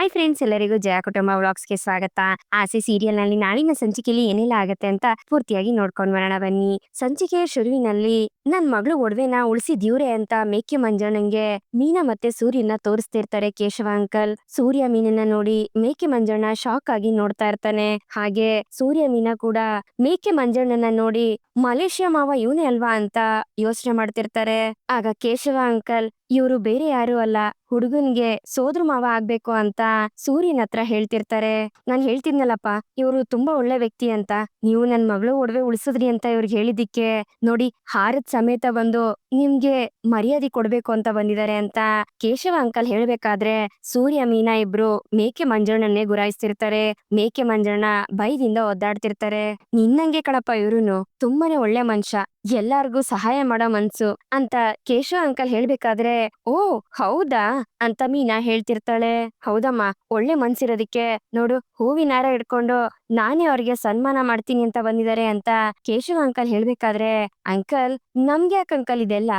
Hi friends, ಎಲ್ಲರಿಗೂ ಜಯ ಕುಟುಂಬ ವ್ಲಾಗ್ಸ್ಗೆ ಸ್ವಾಗತ. ಆಸೆ ಸೀರಿಯಲ್ ನಲ್ಲಿ ನಾಳಿನ ಸಂಚಿಕೆಯಲ್ಲಿ ಏನೆಲ್ಲ ಆಗತ್ತೆ ಅಂತ ಪೂರ್ತಿಯಾಗಿ ನೋಡ್ಕೊಂಡ್ ಬರೋಣ ಬನ್ನಿ. ಸಂಚಿಕೆಯ ಶುರುವಿನಲ್ಲಿ ನನ್ ಮಗಳು ಒಡವೆನ ಉಳಿಸಿದ್ಯೂರೆ ಅಂತ ಮೇಕೆ ಮಂಜಣ್ಣಂಗೆ ಮೀನಾ ಮತ್ತೆ ಸೂರ್ಯನ ತೋರಿಸ್ತಿರ್ತಾರೆ ಕೇಶವ ಅಂಕಲ್. ಸೂರ್ಯ ಮೀನನ್ನ ನೋಡಿ ಮೇಕೆ ಮಂಜಣ್ಣ ಶಾಕ್ ಆಗಿ ನೋಡ್ತಾ ಇರ್ತಾನೆ. ಹಾಗೆ ಸೂರ್ಯ ಮೀನಾ ಕೂಡ ಮೇಕೆ ಮಂಜಣ್ಣನ ನೋಡಿ ಮಲೇಷ್ಯಾ ಮಾವ ಇವನೇ ಅಲ್ವಾ ಅಂತ ಯೋಚನೆ ಮಾಡ್ತಿರ್ತಾರೆ. ಆಗ ಕೇಶವ ಅಂಕಲ್ ಇವರು ಬೇರೆ ಯಾರು ಅಲ್ಲ, ಹುಡುಗನ್ಗೆ ಸೋದ್ರ ಮಾವ ಆಗ್ಬೇಕು ಅಂತ ಸೂರ್ಯನ ಹತ್ರ ಹೇಳ್ತಿರ್ತಾರೆ. ನಾನ್ ಹೇಳ್ತಿದ್ನಲ್ಲಪ್ಪ, ಇವರು ತುಂಬಾ ಒಳ್ಳೆ ವ್ಯಕ್ತಿ ಅಂತ. ನೀವು ನನ್ ಮಗಳು ಒಡವೆ ಉಳಿಸಿದ್ರಿ ಅಂತ ಇವ್ರಿಗೆ ಹೇಳಿದಿಕ್ಕೆ ನೋಡಿ ಹಾರದ್ ಸಮೇತ ಬಂದು ನಿಮ್ಗೆ ಮರ್ಯಾದೆ ಕೊಡ್ಬೇಕು ಅಂತ ಬಂದಿದ್ದಾರೆ ಅಂತ ಕೇಶವ ಅಂಕಲ್ ಹೇಳ್ಬೇಕಾದ್ರೆ ಸೂರ್ಯ ಮೀನಾ ಇಬ್ರು ಮೇಕೆ ಮಂಜಣ್ಣನ್ನೇ ಗುರಾಯಿಸ್ತಿರ್ತಾರೆ. ಮೇಕೆ ಮಂಜಣ್ಣ ಭಯದಿಂದ ಒದ್ದಾಡ್ತಿರ್ತಾರೆ. ನಿನ್ನಂಗೆ ಕಣಪ್ಪ ಇವ್ರುನು ತುಂಬಾನೇ ಒಳ್ಳೆ ಮನುಷ್ಯ, ಎಲ್ಲಾರ್ಗೂ ಸಹಾಯ ಮಾಡೋ ಮನ್ಸು ಅಂತ ಕೇಶವ ಅಂಕಲ್ ಹೇಳ್ಬೇಕಾದ್ರೆ ಓ ಹೌದಾ ಅಂತ ಮೀನಾ ಹೇಳ್ತಿರ್ತಾಳೆ. ಹೌದಮ್ಮ, ಒಳ್ಳೆ ಮನ್ಸಿರೋದಿಕ್ಕೆ ನೋಡು ಹೂವಿನಾರ ಹಿಡ್ಕೊಂಡು ನಾನೇ ಅವ್ರಿಗೆ ಸನ್ಮಾನ ಮಾಡ್ತೀನಿ ಅಂತ ಬಂದಿದ್ದಾರೆ ಅಂತ ಕೇಶವ ಅಂಕಲ್ ಹೇಳ್ಬೇಕಾದ್ರೆ ಅಂಕಲ್ ನಮ್ಗೆ ಯಾಕೆ ಅಂಕಲ್ ಇದೆಲ್ಲ,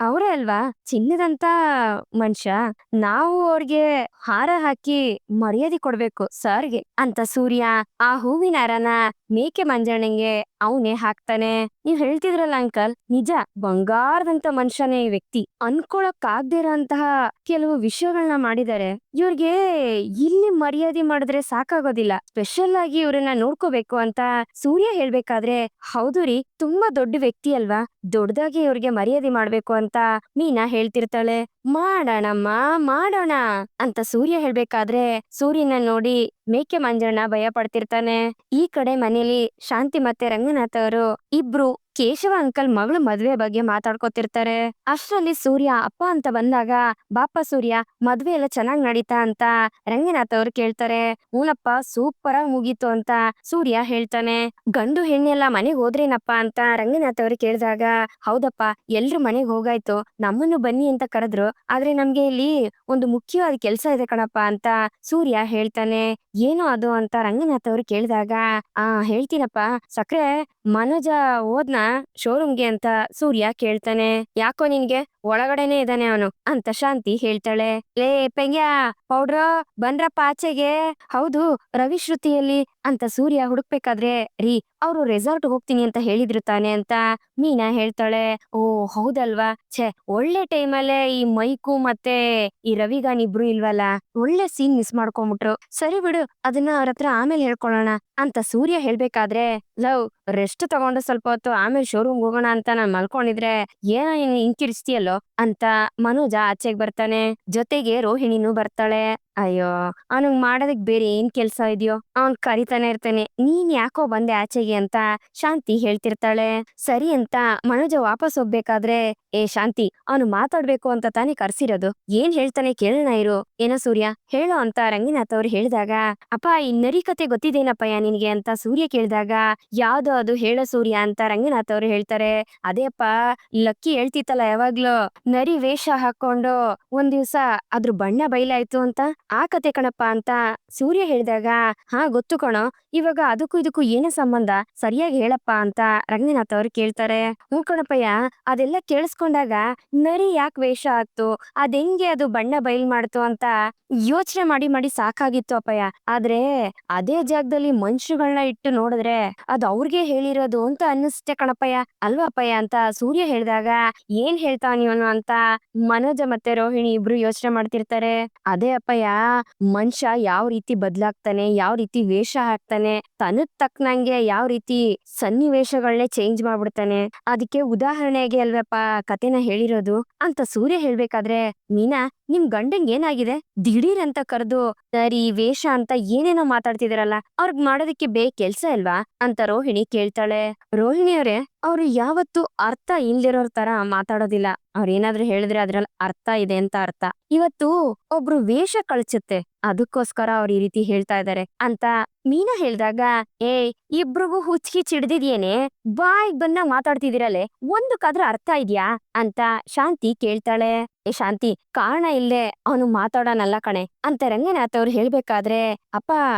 ಅವರೇ ಅಲ್ವಾ ಚಿನ್ನದಂತ ಮನುಷ್ಯ, ನಾವು ಅವ್ರಿಗೆ ಹಾರ ಹಾಕಿ ಮರ್ಯಾದೆ ಕೊಡ್ಬೇಕು ಸರ್ಗೆ ಅಂತ ಸೂರ್ಯ ಆ ಹೂವಿನ ಹಾರನ ಮೇಕೆ ಮಂಜಣ್ಣಂಗೆ ಅವನೇ ಹಾಕ್ತಾನೆ. ನೀವ್ ಹೇಳ್ತಿದ್ರಲ್ಲ ಅಂಕಲ್, ನಿಜ ಬಂಗಾರದಂತ ಮನುಷ್ಯನೇ ಈ ವ್ಯಕ್ತಿ. ಅನ್ಕೊಳಕ್ ಆಗ್ದಿರೋಂತಹ ಕೆಲವು ವಿಷಯಗಳನ್ನ ಮಾಡಿದ್ದಾರೆ. ಇವ್ರಿಗೆ ಇಲ್ಲಿ ಮರ್ಯಾದೆ ಮಾಡಿದ್ರೆ ಸಾಕಾಗೋದಿಲ್ಲ, ಸ್ಪೆಷಲ್ ಆಗಿ ಇವ್ರನ್ನ ನೋಡ್ಕೋಬೇಕು ಅಂತ ಸೂರ್ಯ ಹೇಳ್ಬೇಕಾದ್ರೆ ಹೌದು ರೀ, ತುಂಬಾ ದೊಡ್ಡ ವ್ಯಕ್ತಿ ಅಲ್ವಾ, ದೊಡ್ಡದಾಗಿ ಇವ್ರಿಗೆ ಮರ್ಯಾದೆ ಮಾಡ್ಬೇಕು ಅಂತ ಮೀನಾ ಹೇಳ್ತಿರ್ತಾಳೆ. ಮಾಡೋಣಮ್ಮ ಮಾಡೋಣ ಅಂತ ಸೂರ್ಯ ಹೇಳ್ಬೇಕಾದ್ರೆ ಸೂರ್ಯನ ನೋಡಿ ಮೇಕೆ ಮಂಜಣ್ಣ ಭಯ ಪಡ್ತಿರ್ತಾನೆ. ಈ ಕಡೆ ಮನೇಲಿ ಶಾಂತಿ ಮತ್ತೆ ರಂಗನಾಥ್ ಅವರು ಇಬ್ರು ಕೇಶವ ಅಂಕಲ್ ಮಗಳ ಮದ್ವೆ ಬಗ್ಗೆ ಮಾತಾಡ್ಕೊತಿರ್ತಾರೆ. ಅಷ್ಟರಲ್ಲಿ ಸೂರ್ಯ ಅಪ್ಪ ಅಂತ ಬಂದಾಗ ಬಾಪ ಸೂರ್ಯ ಮದ್ವೆ ಎಲ್ಲ ಚೆನ್ನಾಗ್ ನಡೀತಾ ಅಂತ ರಂಗನಾಥ್ ಅವ್ರು ಕೇಳ್ತಾರೆ. ಹೂನಪ್ಪ ಸೂಪರ್ ಆಗಿ ಮುಗೀತು ಅಂತ ಸೂರ್ಯ ಹೇಳ್ತಾನೆ. ಗಂಡು ಹೆಣ್ಣೆಲ್ಲ ಮನೆಗ್ ಹೋದ್ರೇನಪ್ಪ ಅಂತ ರಂಗನಾಥ್ ಅವ್ರು ಕೇಳಿದಾಗ ಹೌದಪ್ಪ ಎಲ್ರು ಮನೆಗ್ ಹೋಗಾಯ್ತು, ನಮ್ಮನ್ನು ಬನ್ನಿ ಅಂತ ಕರೆದ್ರು, ಆದ್ರೆ ನಮ್ಗೆ ಇಲ್ಲಿ ಒಂದು ಮುಖ್ಯವಾದ ಕೆಲ್ಸ ಇದೆ ಕಣಪ್ಪ ಅಂತ ಸೂರ್ಯ ಹೇಳ್ತಾನೆ. ಏನು ಅದು ಅಂತ ರಂಗನಾಥ್ ಅವ್ರು ಕೇಳಿದಾಗ ಹೇಳ್ತೀನಪ್ಪ, ಸಕ್ರೆ ಮನೋಜ ಹೋದ್ನ ಶೋರೂಮ್ಗೆ ಅಂತ ಸೂರ್ಯ ಕೇಳ್ತಾನೆ. ಯಾಕೋ ನಿನ್ಗೆ ಒಳಗಡೆನೆ ಇದ್ದಾನೆ ಅವನು ಅಂತ ಶಾಂತಿ ಹೇಳ್ತಾಳೆ. ಲೇ ಪೆಂಗ್ಯಾ ಪೌಡ್ರ ಬಂದ್ರಪ್ಪ ಆಚೆಗೆ. ಹೌದು ರವಿ ಶ್ರುತಿಯಲ್ಲಿ ಅಂತ ಸೂರ್ಯ ಹುಡುಕ್ಬೇಕಾದ್ರೆ ರೀ ಅವ್ರು ರೆಸಾರ್ಟ್ ಹೋಗ್ತೀನಿ ಅಂತ ಹೇಳಿದ್ರು ತಾನೆ ಅಂತ ಮೀನಾ ಹೇಳ್ತಾಳೆ. ಓ ಹೌದಲ್ವಾ, ಛೆ ಒಳ್ಳೆ ಟೈಮಲ್ಲೇ ಈ ಮೈಕು ಮತ್ತೆ ಈ ರವಿಗಾನ್ ಇಬ್ರು ಇಲ್ವಲ್ಲ, ಒಳ್ಳೆ ಸೀನ್ ಮಿಸ್ ಮಾಡ್ಕೊಂಬಿಟ್ರು. ಸರಿ ಬಿಡು, ಅದನ್ನ ಅವ್ರ ಹತ್ರ ಆಮೇಲೆ ಹೇಳ್ಕೊಳ್ಳೋಣ ಅಂತ ಸೂರ್ಯ ಹೇಳ್ಬೇಕಾದ್ರೆ ಲವ್ ರೆಸ್ಟ್ ತಗೊಂಡು ಸ್ವಲ್ಪ ಹೊತ್ತು ಆಮೇಲೆ ಶೋರೂಮ್ ಹೋಗೋಣ ಅಂತ ನಾನ್ ಮಲ್ಕೊಂಡಿದ್ರೆ ಏನೋ ನೀನ್ ಹಿಂಕಿರಿಸ್ತೀಯಲ್ಲೋ ಅಂತ ಮನೋಜ ಆಚೆಗ್ ಬರ್ತಾನೆ. ಜೊತೆಗೆ ರೋಹಿಣಿನೂ ಬರ್ತಾಳೆ. ಅಯ್ಯೋ ಅವನಿಗೆ ಮಾಡೋದಕ್ ಬೇರೆ ಏನ್ ಕೆಲ್ಸ ಇದೆಯೋ, ಅವನ್ ಕರಿತಾನೆ ಇರ್ತಾನೆ, ನೀನ್ ಯಾಕೋ ಬಂದೆ ಆಚೆಗೆ ಅಂತ ಶಾಂತಿ ಹೇಳ್ತಿರ್ತಾಳೆ. ಸರಿ ಅಂತ ಮನೋಜ ವಾಪಸ್ ಹೋಗ್ಬೇಕಾದ್ರೆ ಶಾಂತಿ ಅವನು ಮಾತಾಡ್ಬೇಕು ಅಂತ ತಾನೇ ಕರ್ಸಿರೋದು, ಏನ್ ಹೇಳ್ತಾನೆ ಕೇಳೋಣ ಇರು. ಏನೋ ಸೂರ್ಯ ಹೇಳೋ ಅಂತ ರಂಗನಾಥ್ ಅವ್ರು ಹೇಳಿದಾಗ ಅಪ್ಪ ಈ ನರಿ ಕತೆ ಗೊತ್ತಿದೇನಪ್ಪಯ್ಯ ನಿನ್ಗೆ ಅಂತ ಸೂರ್ಯ ಕೇಳಿದಾಗ ಯಾವ್ದು ಅದು ಹೇಳೋ ಸೂರ್ಯ ಅಂತ ರಂಗನಾಥ್ ಅವ್ರು ಹೇಳ್ತಾರೆ. ಅದೇ ಅಪ್ಪ ಲಕ್ಕಿ ಹೇಳ್ತಿತ್ತಲ್ಲ ಯಾವಾಗ್ಲೂ ನರಿ ವೇಷ ಹಾಕೊಂಡು ಒಂದ್ ದಿವ್ಸ ಅದ್ರ ಬಣ್ಣ ಬಯಲಾಯ್ತು ಅಂತ, ಆ ಕತೆ ಕಣಪ್ಪ ಅಂತ ಸೂರ್ಯ ಹೇಳಿದಾಗ ಗೊತ್ತು ಕಣೋ, ಇವಾಗ ಅದಕ್ಕೂ ಇದಕ್ಕೂ ಏನೇ ಸಂಬಂಧ ಸರಿಯಾಗಿ ಹೇಳಪ್ಪ ಅಂತ ರಂಗನಾಥ್ ಅವ್ರು ಕೇಳ್ತಾರೆ. ಹ್ಞೂ ಕಣಪ್ಪಯ್ಯ, ಅದೆಲ್ಲ ಕೇಳಿಸ್ಕೊಂಡಾಗ ನರಿ ಯಾಕೆ ವೇಷ ಹಾಕ್ತು, ಅದೆಂಗೆ ಅದು ಬಣ್ಣ ಬಯಲ್ ಮಾಡ್ತು ಅಂತ ಯೋಚನೆ ಮಾಡಿ ಮಾಡಿ ಸಾಕಾಗಿತ್ತು ಅಪ್ಪಯ್ಯ. ಆದ್ರೆ ಅದೇ ಜಾಗದಲ್ಲಿ ಮನುಷ್ಯಗಳನ್ನ ಇಟ್ಟು ನೋಡಿದ್ರೆ ಅದು ಅವ್ರಿಗೆ ಹೇಳಿರೋದು ಅಂತ ಅನ್ನಿಸ್ತೆ ಕಣಪ್ಪಯ್ಯ, ಅಲ್ವಾ ಅಪ್ಪಯ್ಯ ಅಂತ ಸೂರ್ಯ ಹೇಳಿದಾಗ ಏನ್ ಹೇಳ್ತಾವನು ಅಂತ ಮನೋಜ ಮತ್ತೆ ರೋಹಿಣಿ ಇಬ್ರು ಯೋಚನೆ ಮಾಡ್ತಿರ್ತಾರೆ. ಅದೇ ಅಪ್ಪಯ್ಯ, ಮನುಷ್ಯ ಯಾವ ರೀತಿ ಬದ್ಲಾಗ್ತಾನೆ, ಯಾವ ರೀತಿ ವೇಷ ಹಾಕ್ತಾನೆ, ತನಗ್ ತಕ್ಕನಂಗೆ ಯಾವ ರೀತಿ ಸನ್ನಿವೇಶಗಳನ್ನೇ ಚೇಂಜ್ ಮಾಡ್ಬಿಡ್ತಾನೆ, ಅದಕ್ಕೆ ಉದಾಹರಣೆಗೆ ಅಲ್ವಪ್ಪ ಕತೆನ ಹೇಳಿರೋದು ಅಂತ ಸೂರ್ಯ ಹೇಳ್ಬೇಕಾದ್ರೆ ಮೀನಾ ನಿಮ್ ಗಂಡಂಗ್ ಏನಾಗಿದೆ, ದಿಢೀರ್ ಅಂತ ಕರೆದು ಸರಿ ವೇಷ ಅಂತ ಏನೇನೋ ಮಾತಾಡ್ತಿದಾರಲ್ಲ, ಅವ್ರಿಗ್ ಮಾಡೋದಕ್ಕೆ ಕೆಲ್ಸ ಇಲ್ವಾ ಅಂತ ರೋಹಿಣಿ ಕೇಳ್ತಾಳೆ. ರೋಹಿಣಿ ಅವ್ರೆ, ಅವ್ರು ಯಾವತ್ತು ಅರ್ಥ ಇಲ್ದಿರೋರ್ ತರ ಮಾತಾಡೋದಿಲ್ಲ, ಅವ್ರೇನಾದ್ರೂ ಹೇಳಿದ್ರೆ ಅದ್ರಲ್ಲಿ ಅರ್ಥ ಇದೆ ಅಂತ ಅರ್ಥ. ಇವತ್ತು ಒಬ್ರು ವೇಷ ಕಳ್ಸುತ್ತೆ, ಅದಕ್ಕೋಸ್ಕರ ಅವ್ರು ಈ ರೀತಿ ಹೇಳ್ತಾ ಇದಾರೆ ಅಂತ ಮೀನಾ ಹೇಳ್ದಾಗ ಇಬ್ರಿಗೂ ಹುಚ್ಚಿಗೆ ಚಿಡ್ದಿದ್ಯೇನೆ, ಬಾಯಿಗ್ ಬಂದ ಮಾತಾಡ್ತಿದಿರಲ್ಲೇ, ಒಂದಕ್ಕಾದ್ರೂ ಅರ್ಥ ಇದ್ಯಾ ಅಂತ ಶಾಂತಿ ಕೇಳ್ತಾಳೆ. ಶಾಂತಿ ಕಾರಣ ಇಲ್ದೆ ಅವನು ಮಾತಾಡೋನಲ್ಲ ಕಣೆ ಅಂತ ರಂಗನಾಥ್ ಅವ್ರು ಹೇಳ್ಬೇಕಾದ್ರೆ ಅಪ್ಪ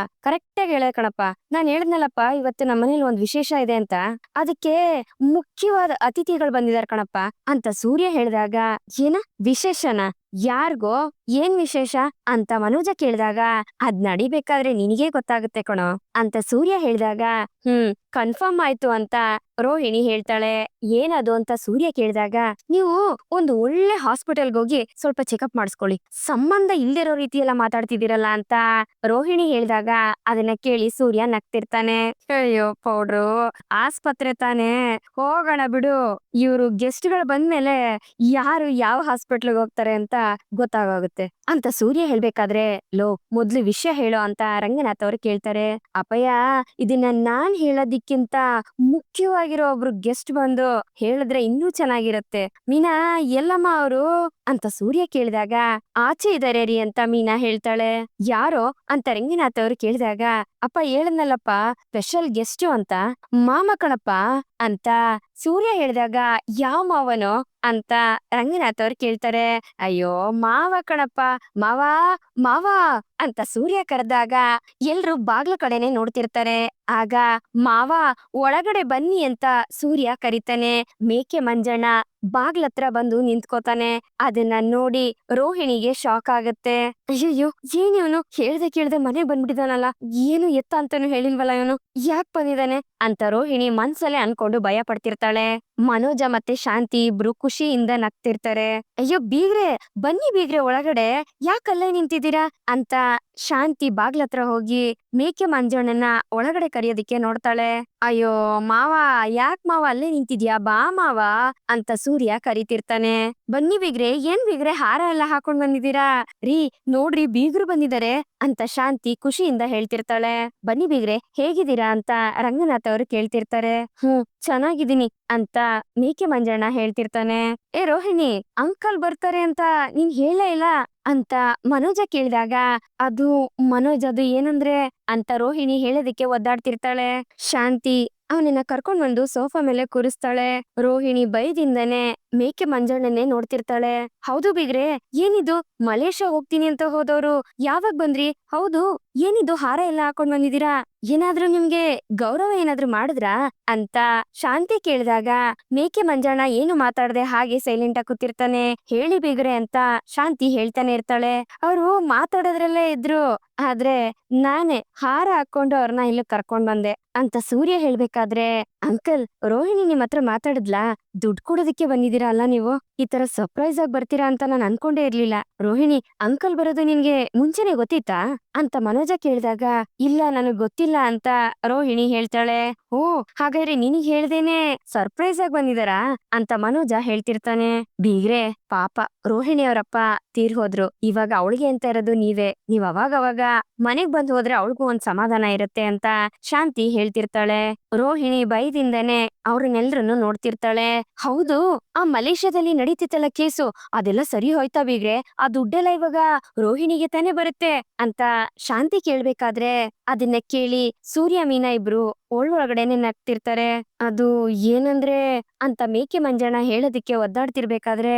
ಕರೆಕ್ಟಾಗಿ ಹೇಳ ಕಣಪ್ಪ, ನಾನ್ ಹೇಳ್ದ್ನಲ್ಲಪ್ಪ ಇವತ್ತು ನಮ್ಮನೇಲಿ ಒಂದ್ ವಿಶೇಷ ಇದೆ ಅಂತ, ಅದಕ್ಕೆ ಮುಖ್ಯವಾದ ಅತಿಥಿಗಳು ಬಂದಿದಾರ ಕಣಪ್ಪ ಅಂತ ಸೂರ್ಯ ಹೇಳಿದಾಗ ಏನ ವಿಶೇಷನ, ಯಾರ್ಗೋ ಏನ್ ವಿಶೇಷ ಅಂತ ಮನೋಜ ಕೇಳಿದಾಗ ಅದ್ ನಡಿಬೇಕಾದ್ರೆ ನಿನಗೇ ಗೊತ್ತಾಗುತ್ತೆ ಕಣೋ ಅಂತ ಸೂರ್ಯ ಹೇಳಿದಾಗ ಕನ್ಫರ್ಮ್ ಆಯ್ತು ಅಂತ ರೋಹಿಣಿ ಹೇಳ್ತಾಳೆ. ಏನದು ಅಂತ ಸೂರ್ಯ ಕೇಳಿದಾಗ, ನೀವು ಒಂದು ಒಳ್ಳೆ ಹಾಸ್ಪಿಟಲ್ಗೆ ಹೋಗಿ ಸ್ವಲ್ಪ ಚೆಕಪ್ ಮಾಡಿಸ್ಕೊಳ್ಳಿ, ಸಂಬಂಧ ಇಲ್ದಿರೋ ರೀತಿಯೆಲ್ಲ ಮಾತಾಡ್ತಿದ್ದೀರಲ್ಲ ಅಂತ ರೋಹಿಣಿ ಹೇಳಿದಾಗ ಅದನ್ನ ಕೇಳಿ ಸೂರ್ಯ ನಗ್ತಿರ್ತಾನೆ. ಅಯ್ಯೋ ಪೌಡ್ರು, ಆಸ್ಪತ್ರೆ ತಾನೇ, ಹೋಗೋಣ ಬಿಡು, ಇವ್ರು ಗೆಸ್ಟ್ ಗಳು ಬಂದ್ಮೇಲೆ ಯಾರು ಯಾವ ಹಾಸ್ಪಿಟ್ಲ್ಗೆ ಹೋಗ್ತಾರೆ ಅಂತ ಗೊತ್ತಾಗುತ್ತೆ ಅಂತ ಸೂರ್ಯ ಹೇಳ್ಬೇಕಾದ್ರೆ, ಲೋ ಮೊದ್ಲು ವಿಷಯ ಹೇಳೋ ಅಂತ ರಂಗನಾಥ್ ಅವ್ರು ಕೇಳ್ತಾರೆ. ಅಪ್ಪಯ್ಯ, ಇದನ್ನ ನಾನ್ ಹೇಳೋದಿಕ್ಕಿಂತ ಮುಖ್ಯವಾಗಿರೋ ಒಬ್ರು ಗೆಸ್ಟ್ ಬಂದು ಹೇಳಿದ್ರೆ ಇನ್ನೂ ಚೆನ್ನಾಗಿರತ್ತೆ. ಮೀನಾ ಎಲ್ಲಮ್ಮ ಅವರು ಅಂತ ಸೂರ್ಯ ಕೇಳಿದಾಗ, ಆಚೆ ಇದಾರೆ ರೀ ಅಂತ ಮೀನಾ ಹೇಳ್ತಾಳೆ. ಯಾರೋ ಅಂತ ರಂಗನಾಥ್ ಅವ್ರು ಕೇಳಿದಾಗ, ಅಪ್ಪ ಹೇಳದ್ನಲ್ಲಪ್ಪ ಸ್ಪೆಷಲ್ ಗೆಸ್ಟು ಅಂತ, ಮಾಮ ಕಣಪ್ಪ ಅಂತ ಸೂರ್ಯ ಹೇಳಿದಾಗ, ಯಾವ ಮಾವನೋ ಅಂತ ರಂಗನಾಥ್ ಅವ್ರು ಕೇಳ್ತಾರೆ. ಅಯ್ಯೋ ಮಾವ ಕಣಪ್ಪ, ಮಾವ ಮಾವ ಅಂತ ಸೂರ್ಯ ಕರೆದಾಗ ಎಲ್ರು ಬಾಗ್ಲ ಕಡೆನೆ ನೋಡ್ತಿರ್ತಾರೆ. ಆಗ ಮಾವ ಒಳಗಡೆ ಬನ್ನಿ ಅಂತ ಸೂರ್ಯ ಕರಿತಾನೆ. ಮೇಕೆ ಮಂಜಣ್ಣ ಬಾಗ್ಲತ್ರ ಬಂದು ನಿಂತ್ಕೋತಾನೆ. ಅದನ್ನ ನೋಡಿ ರೋಹಿಣಿಗೆ ಶಾಕ್ ಆಗತ್ತೆ. ಅಯ್ಯಯ್ಯೋ, ಏನ್ ಇವನು ಹೇಳ್ದೆ ಕೇಳ್ದೆ ಮನೆ ಬಂದ್ಬಿಟ್ಟಿದಾನಲ್ಲ, ಏನು ಎತ್ತ ಅಂತಾನು ಹೇಳಿಲ್ವಲ್ಲ ಇವನು, ಯಾಕೆ ಬಂದಿದ್ದಾನೆ ಅಂತ ರೋಹಿಣಿ ಮನ್ಸಲ್ಲೇ ಅನ್ಕೊಂಡು ಭಯ ಪಡ್ತಿರ್ತಾಳೆ. ಮನೋಜ ಮತ್ತೆ ಶಾಂತಿ ಇಬ್ರು ಖುಷಿಯಿಂದ ನಗ್ತಿರ್ತಾರೆ. ಅಯ್ಯೋ ಬೀಗ್ರೆ, ಬನ್ನಿ ಬೀಗ್ರೆ ಒಳಗಡೆ, ಯಾಕಲ್ಲೇ ನಿಂತಿದ್ದೀರಾ ಅಂತ ಶಾಂತಿ ಬಾಗ್ಲತ್ರ ಹೋಗಿ ಮೇಕೆ ಮಂಜಣ್ಣನ ಒಳಗಡೆ ಕರಿಯೋದಿಕ್ಕೆ ನೋಡ್ತಾಳೆ. ಅಯ್ಯೋ ಮಾವ, ಯಾಕ್ ಮಾವ ಅಲ್ಲೇ ನಿಂತಿದ್ಯಾ, ಬಾ ಮಾವ ಅಂತ ಸೂರ್ಯ ಕರಿತಿರ್ತಾನೆ. ಬನ್ನಿ ಬೀಗ್ರೆ, ಏನ್ ಬೀಗ್ರೆ ಹಾರ ಎಲ್ಲ ಹಾಕೊಂಡ್ ಬಂದಿದ್ದೀರಾ, ರೀ ನೋಡ್ರಿ ಬೀಗ್ರು ಬಂದಿದ್ದಾರೆ ಅಂತ ಶಾಂತಿ ಖುಷಿಯಿಂದ ಹೇಳ್ತಿರ್ತಾಳೆ. ಬನ್ನಿ ಬೀಗ್ರೆ ಹೇಗಿದ್ದೀರಾ ಅಂತ ರಂಗನಾಥ್ ಅವರು ಕೇಳ್ತಿರ್ತಾರೆ. ಚೆನ್ನಾಗಿದ್ದೀನಿ ಅಂತ ಮೇಕೆ ಮಂಜಣ್ಣ ಹೇಳ್ತಿರ್ತಾನೆ. ಏ ರೋಹಿಣಿ, ಅಂಕಲ್ ಬರ್ತಾರೆ ಅಂತ ನೀನ್ ಹೇಳೇ ಇಲ್ಲ ಅಂತ ಮನೋಜ ಕೇಳಿದಾಗ, ಅದು ಮನೋಜ್ ಅದು ಏನಂದ್ರೆ ಅಂತ ರೋಹಿಣಿ ಹೇಳೋದಿಕ್ಕೆ ಒದ್ದಾಡ್ತಿರ್ತಾಳೆ. ಶಾಂತಿ ಅವನನ್ನ ಕರ್ಕೊಂಡ್ ಬಂದು ಸೋಫಾ ಮೇಲೆ ಕೂರಿಸ್ತಾಳೆ. ರೋಹಿಣಿ ಭಯದಿಂದನೆ ಮೇಕೆ ಮಂಜಣ್ಣನ್ನೇ ನೋಡ್ತಿರ್ತಾಳೆ. ಹೌದು ಬೀಗ್ರೆ, ಏನಿದು ಮಲೇಷ್ಯಾ ಹೋಗ್ತೀನಿ ಅಂತ ಹೋದವ್ರು ಯಾವಾಗ ಬಂದ್ರಿ, ಹೌದು ಏನಿದು ಹಾರ ಎಲ್ಲ ಹಾಕೊಂಡ್ ಬಂದಿದ್ದೀರಾ, ಏನಾದ್ರೂ ನಿಮ್ಗೆ ಗೌರವ ಏನಾದ್ರೂ ಮಾಡಿದ್ರಾ ಅಂತ ಶಾಂತಿ ಕೇಳಿದಾಗ ಮೇಕೆ ಮಂಜಣ್ಣ ಏನು ಮಾತಾಡದೆ ಹಾಗೆ ಸೈಲೆಂಟ್ ಆಗಿ ಕೂತಿರ್ತಾನೆ. ಹೇಳಿ ಬೀಗ್ರೆ ಅಂತ ಶಾಂತಿ ಹೇಳ್ತಾನೆ ಇರ್ತಾಳೆ. ಅವರು ಮಾತಾಡೋದ್ರಲ್ಲೇ ಇದ್ರು, ಆದ್ರೆ ನಾನೇ ಹಾರ ಹಾಕೊಂಡು ಅವ್ರನ್ನ ಇಲ್ಲಿ ಕರ್ಕೊಂಡ್ ಬಂದೆ ಅಂತ ಸೂರ್ಯ ಹೇಳ್ಬೇಕಾದ್ರೆ, ಅಂಕಲ್ ರೋಹಿಣಿ ನಿಮ್ ಹತ್ರ ಮಾತಾಡಿದ್ಲಾ, ದುಡ್ಡು ಕೊಡೋದಿಕ್ಕೆ ಬಂದಿದ್ದೀರಾ ಅಲ್ಲ ನೀವು, ಈ ತರ ಸರ್ಪ್ರೈಸ್ ಆಗಿ ಬರ್ತೀರಾ ಅಂತ ನಾನು ಅನ್ಕೊಂಡೇ ಇರ್ಲಿಲ್ಲ. ರೋಹಿಣಿ, ಅಂಕಲ್ ಬರೋದು ನಿನ್ಗೆ ಮುಂಚೆನೆ ಗೊತ್ತಿತ್ತಾ ಅಂತ ಮನೋಜ ಕೇಳಿದಾಗ, ಇಲ್ಲ ನನಗ್ ಗೊತ್ತಿಲ್ಲ ಅಂತ ರೋಹಿಣಿ ಹೇಳ್ತಾಳೆ. ಓ ಹಾಗಾದ್ರೆ ನಿನಗ್ ಹೇಳ್ದೇನೆ ಸರ್ಪ್ರೈಸ್ ಆಗಿ ಬಂದಿದಾರಾ ಅಂತ ಮನೋಜ ಹೇಳ್ತಿರ್ತಾನೆ. ಬೀಗ್ರೆ ಪಾಪ ರೋಹಿಣಿ ಅವರಪ್ಪ ತೀರ್ ಹೋದ್ರು, ಇವಾಗ ಅವಳಿಗೆ ಅಂತ ಇರೋದು ನೀವೇ, ನೀವ್ ಅವಾಗ ಮನೆಗ್ ಬಂದ್ ಹೋದ್ರೆ ಅವಳಿಗೂ ಒಂದ್ ಸಮಾಧಾನ ಇರುತ್ತೆ ಅಂತ ಶಾಂತಿ ಹೇಳ್ತಿರ್ತಾಳೆ. ರೋಹಿಣಿ ಭಯದಿಂದನೆ ಅವ್ರನ್ನೆಲ್ರನ್ನು ನೋಡ್ತಿರ್ತಾಳೆ. ಹೌದು, ಆ ಮಲೇಷ್ಯಾದಲ್ಲಿ ನಡೀತಿತ್ತಲ್ಲ ಕೇಸು, ಅದೆಲ್ಲ ಸರಿ ಹೋಯ್ತಾ ಬೀಗ್ರೆ, ಆ ದುಡ್ಡೆಲ್ಲ ಇವಾಗ ರೋಹಿಣಿಗೆ ತಾನೇ ಬರುತ್ತೆ ಅಂತ ಶಾಂತಿ ಕೇಳ್ಬೇಕಾದ್ರೆ, ಅದನ್ನ ಕೇಳಿ ಸೂರ್ಯ ಮೀನಾ ಇಬ್ರು ಒಳಗಡೆನೆ ನಗ್ತಿರ್ತಾರೆ. ಅದು ಏನಂದ್ರೆ ಅಂತ ಮೇಕೆ ಮಂಜಣ್ಣ ಹೇಳೋದಿಕ್ಕೆ ಒದ್ದಾಡ್ತಿರ್ಬೇಕಾದ್ರೆ,